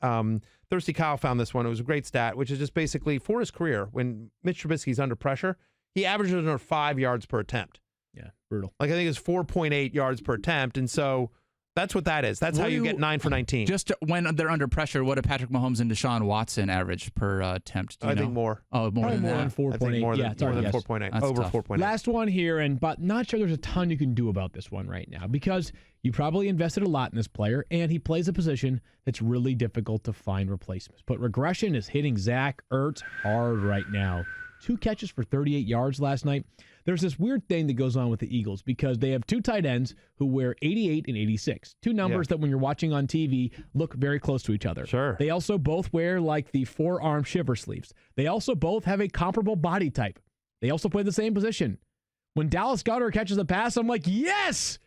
Now. Thirsty Kyle found this one. It was a great stat, which is just basically for his career, when Mitch Trubisky's under pressure, he averages under 5 yards per attempt. Yeah, brutal. Like I think it's 4.8 yards per attempt, and so that's what that is. That's how you get 9 for 19. Just when they're under pressure, what did Patrick Mahomes and Deshaun Watson average per attempt? Do you know? think more. Oh, more than that. 4.8. More than, Yeah, it's already 4.8. That's Over tough. 4.8. Last one here, but not sure there's a ton you can do about this one right now because you probably invested a lot in this player, and he plays a position that's really difficult to find replacements. But regression is hitting Zach Ertz hard right now. 2 catches for 38 yards last night. There's this weird thing that goes on with the Eagles because they have 2 tight ends who wear 88 and 86. 2 numbers that when you're watching on TV look very close to each other. Sure. They also both wear like the forearm shiver sleeves. They also both have a comparable body type. They also play the same position. When Dallas Goedert catches a pass, I'm like, yes!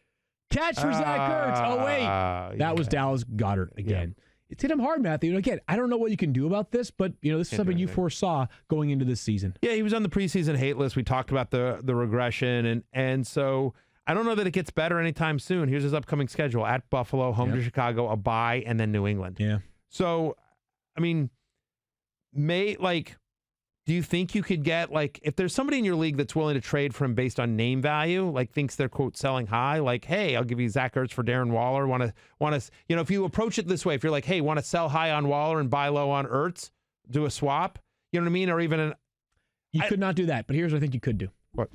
Catch for Zach Ertz. Oh, wait. That was Dallas Goedert again. It's hit him hard, Matthew. And again, I don't know what you can do about this, but this is something you foresaw going into this season. Yeah, he was on the preseason hate list. We talked about the regression, and so I don't know that it gets better anytime soon. Here's his upcoming schedule: at Buffalo, home to Chicago, a bye, and then New England. Yeah. So, I mean, do you think you could get, if there's somebody in your league that's willing to trade for him based on name value, thinks they're, quote, selling high, hey, I'll give you Zach Ertz for Darren Waller, want to, if you approach it this way, if you're like, hey, want to sell high on Waller and buy low on Ertz, do a swap, you know what I mean? Or even You could not do that, but here's what I think you could do. What?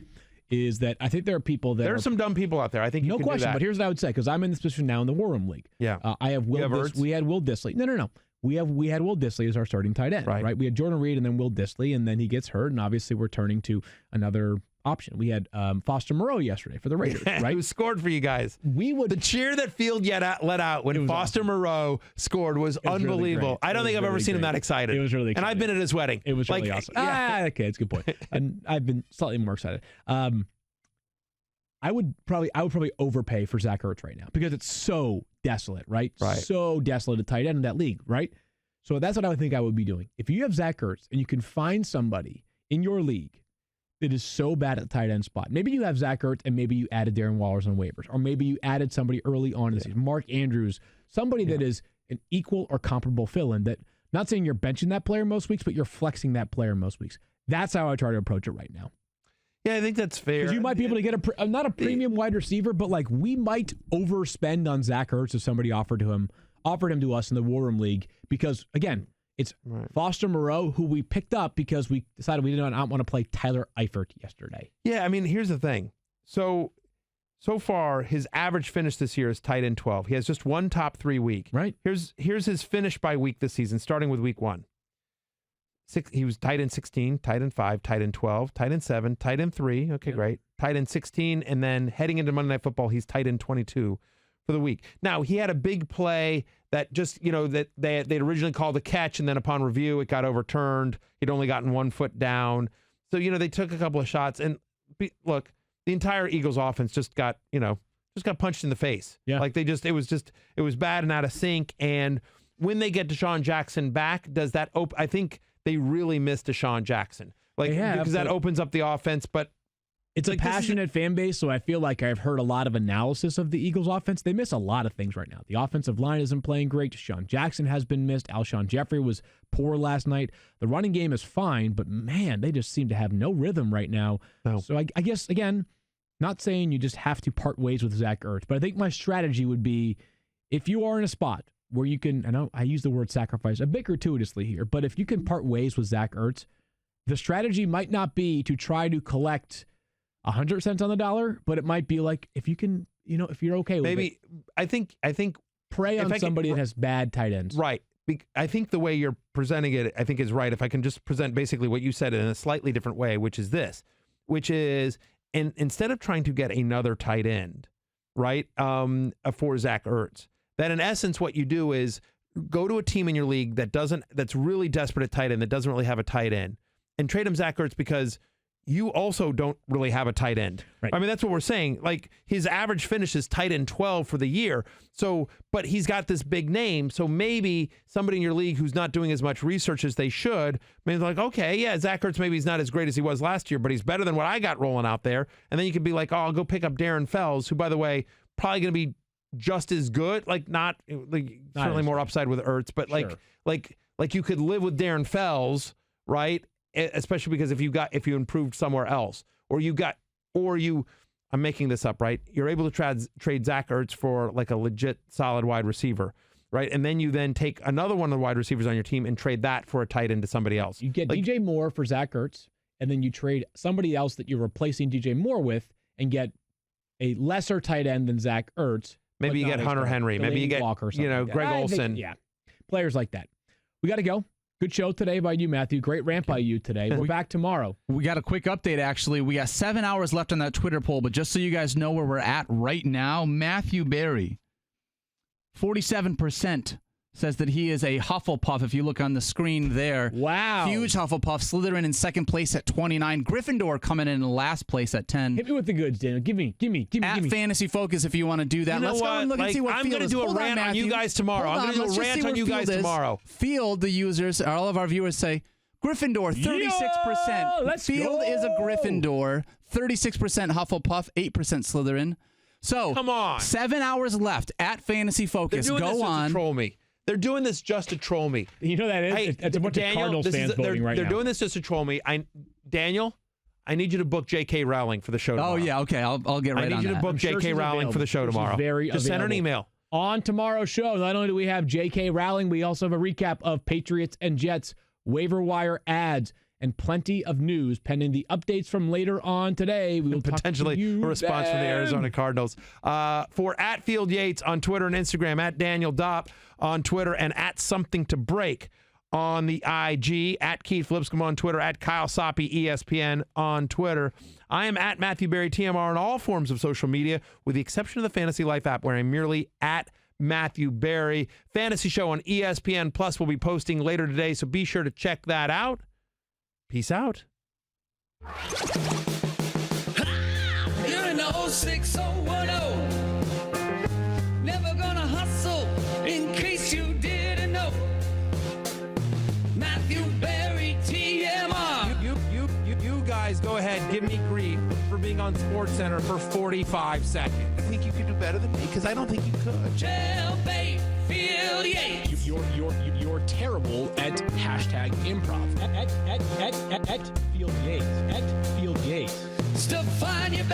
Is that I think there are people that there are some dumb people out there. I think you no can question, do that. but here's what I would say, because I'm in this position now in the War Room League. Yeah. I have Will. You have Ertz? We had Will Dissly. No. We had Will Dissly as our starting tight end, right? We had Jordan Reed and then Will Dissly, and then he gets hurt, and obviously we're turning to another option. We had Foster Moreau yesterday for the Raiders, right? Who scored for you guys? The cheer that Field let out when Foster Moreau scored was unbelievable. Really I don't think I've ever seen him that excited. It was really exciting. And I've been at his wedding. It was really awesome. Okay, that's a good point. And I've been slightly more excited. I would probably overpay for Zach Ertz right now because it's so desolate, right? So desolate a tight end in that league, right? So that's what I would think I would be doing. If you have Zach Ertz and you can find somebody in your league that is so bad at the tight end spot, maybe you have Zach Ertz and maybe you added Darren Waller on waivers, or maybe you added somebody early on in the season, Mark Andrews, somebody that is an equal or comparable fill-in. That, not saying you're benching that player most weeks, but you're flexing that player most weeks. That's how I try to approach it right now. Yeah, I think that's fair. Because you might be able to get not a premium wide receiver, but we might overspend on Zach Ertz if somebody offered him to us in the War Room League. Because again, it's Foster Moreau, who we picked up because we decided we did not want to play Tyler Eifert yesterday. Yeah, I mean, here's the thing. So far, his average finish this year is tight end 12. He has just one top 3 week. Right. Here's his finish by week this season, starting with week 1. He was tight end 16, tight end 5, tight end 12, tight end 7, tight end 3. Okay, great. Tight end 16, and then heading into Monday Night Football, he's tight end 22 for the week. Now, he had a big play that just, that they'd originally called a catch, and then upon review, it got overturned. He'd only gotten 1 foot down. So, they took a couple of shots. And look, the entire Eagles offense just got punched in the face. Yeah. It was bad and out of sync. And when they get Deshaun Jackson back, does that I think they really missed Deshaun Jackson. Because that opens up the offense, but it's a passionate fan base, so I feel like I've heard a lot of analysis of the Eagles offense. They miss a lot of things right now. The offensive line isn't playing great. Deshaun Jackson has been missed. Alshon Jeffrey was poor last night. The running game is fine, but man, they just seem to have no rhythm right now. No. So I guess, again, not saying you just have to part ways with Zach Ertz, but I think my strategy would be, if you are in a spot where you can, I know I use the word sacrifice a bit gratuitously here, but if you can part ways with Zach Ertz, the strategy might not be to try to collect 100 cents on the dollar, but it might be if you can, if you're okay with it. I think prey on somebody that has bad tight ends. Right. I think the way you're presenting it, I think is right. If I can just present basically what you said in a slightly different way, which is instead of trying to get another tight end, right, for Zach Ertz, that in essence what you do is go to a team in your league that's really desperate at tight end, that doesn't really have a tight end, and trade him Zach Ertz because you also don't really have a tight end. Right. I mean, that's what we're saying. His average finish is tight end 12 for the year. So, but he's got this big name. So maybe somebody in your league who's not doing as much research as they should, maybe okay, yeah, Zach Ertz, maybe he's not as great as he was last year, but he's better than what I got rolling out there. And then you could be I'll go pick up Darren Fells, who, by the way, probably going to be just as good. Certainly more upside with Ertz, but sure. You could live with Darren Fells, right? Especially because if you improved somewhere else, or you I'm making this up, right? You're able to trade Zach Ertz for like a legit solid wide receiver, right? And then you take another one of the wide receivers on your team and trade that for a tight end to somebody else. You get DJ Moore for Zach Ertz, and then you trade somebody else that you're replacing DJ Moore with and get a lesser tight end than Zach Ertz. Maybe you get Hunter Henry. Maybe you get, Walker Greg Olsen. Yeah, players like that. We got to go. Good show today by you, Matthew. Great rant by you today. We're back tomorrow. We got a quick update, actually. We got 7 hours left on that Twitter poll, but just so you guys know where we're at right now, Matthew Berry, 47% says that he is a Hufflepuff. If you look on the screen there. Wow. Huge Hufflepuff. Slytherin in second place at 29. Gryffindor coming in last place at 10. Hit me with the goods, Daniel. Give me. At Fantasy Focus if you want to do that. You know Let's go and look and see what I'm Field going to is. do a Hold rant on you guys tomorrow. I'm going to do a rant on you guys tomorrow. Field, the users, all of our viewers say, Gryffindor, 36%. Let's Field go. is a Gryffindor. 36% Hufflepuff, 8% Slytherin. So, come on. 7 hours left at Fantasy Focus. They're doing Go this on. Just to troll me. They're doing this just to troll me. You know that is? Hey, it's a bunch Daniel, of Cardinals fans voting right now. They're doing this just to troll me. Daniel, I need you to book J.K. Rowling for the show tomorrow. Oh, yeah, okay. I'll get right on that. I need you to book J.K. Rowling for the show tomorrow. Just send her an email. On tomorrow's show, not only do we have J.K. Rowling, we also have a recap of Patriots and Jets, waiver wire ads, and plenty of news pending the updates from later on today. We will potentially a response from the Arizona Cardinals. For at Field Yates on Twitter and Instagram, at Daniel Dopp on Twitter, and at Something to Break on the IG, at Keith Lipscomb on Twitter, at Kyle Soppe ESPN on Twitter. I am at Matthew Berry TMR on all forms of social media, with the exception of the Fantasy Life app, where I'm merely at Matthew Berry. Fantasy Show on ESPN Plus will be posting later today, so be sure to check that out. Peace out. You're in the 06010. Never gonna hustle in case you didn't know. Matthew Berry, TMR. You guys go ahead, give me grief for being on SportsCenter for 45 seconds. I think you could do better than me because I don't think you could. Jailbait, Field Yates. You're terrible at hashtag improv. At Field Yates. At Field Yates. Stefon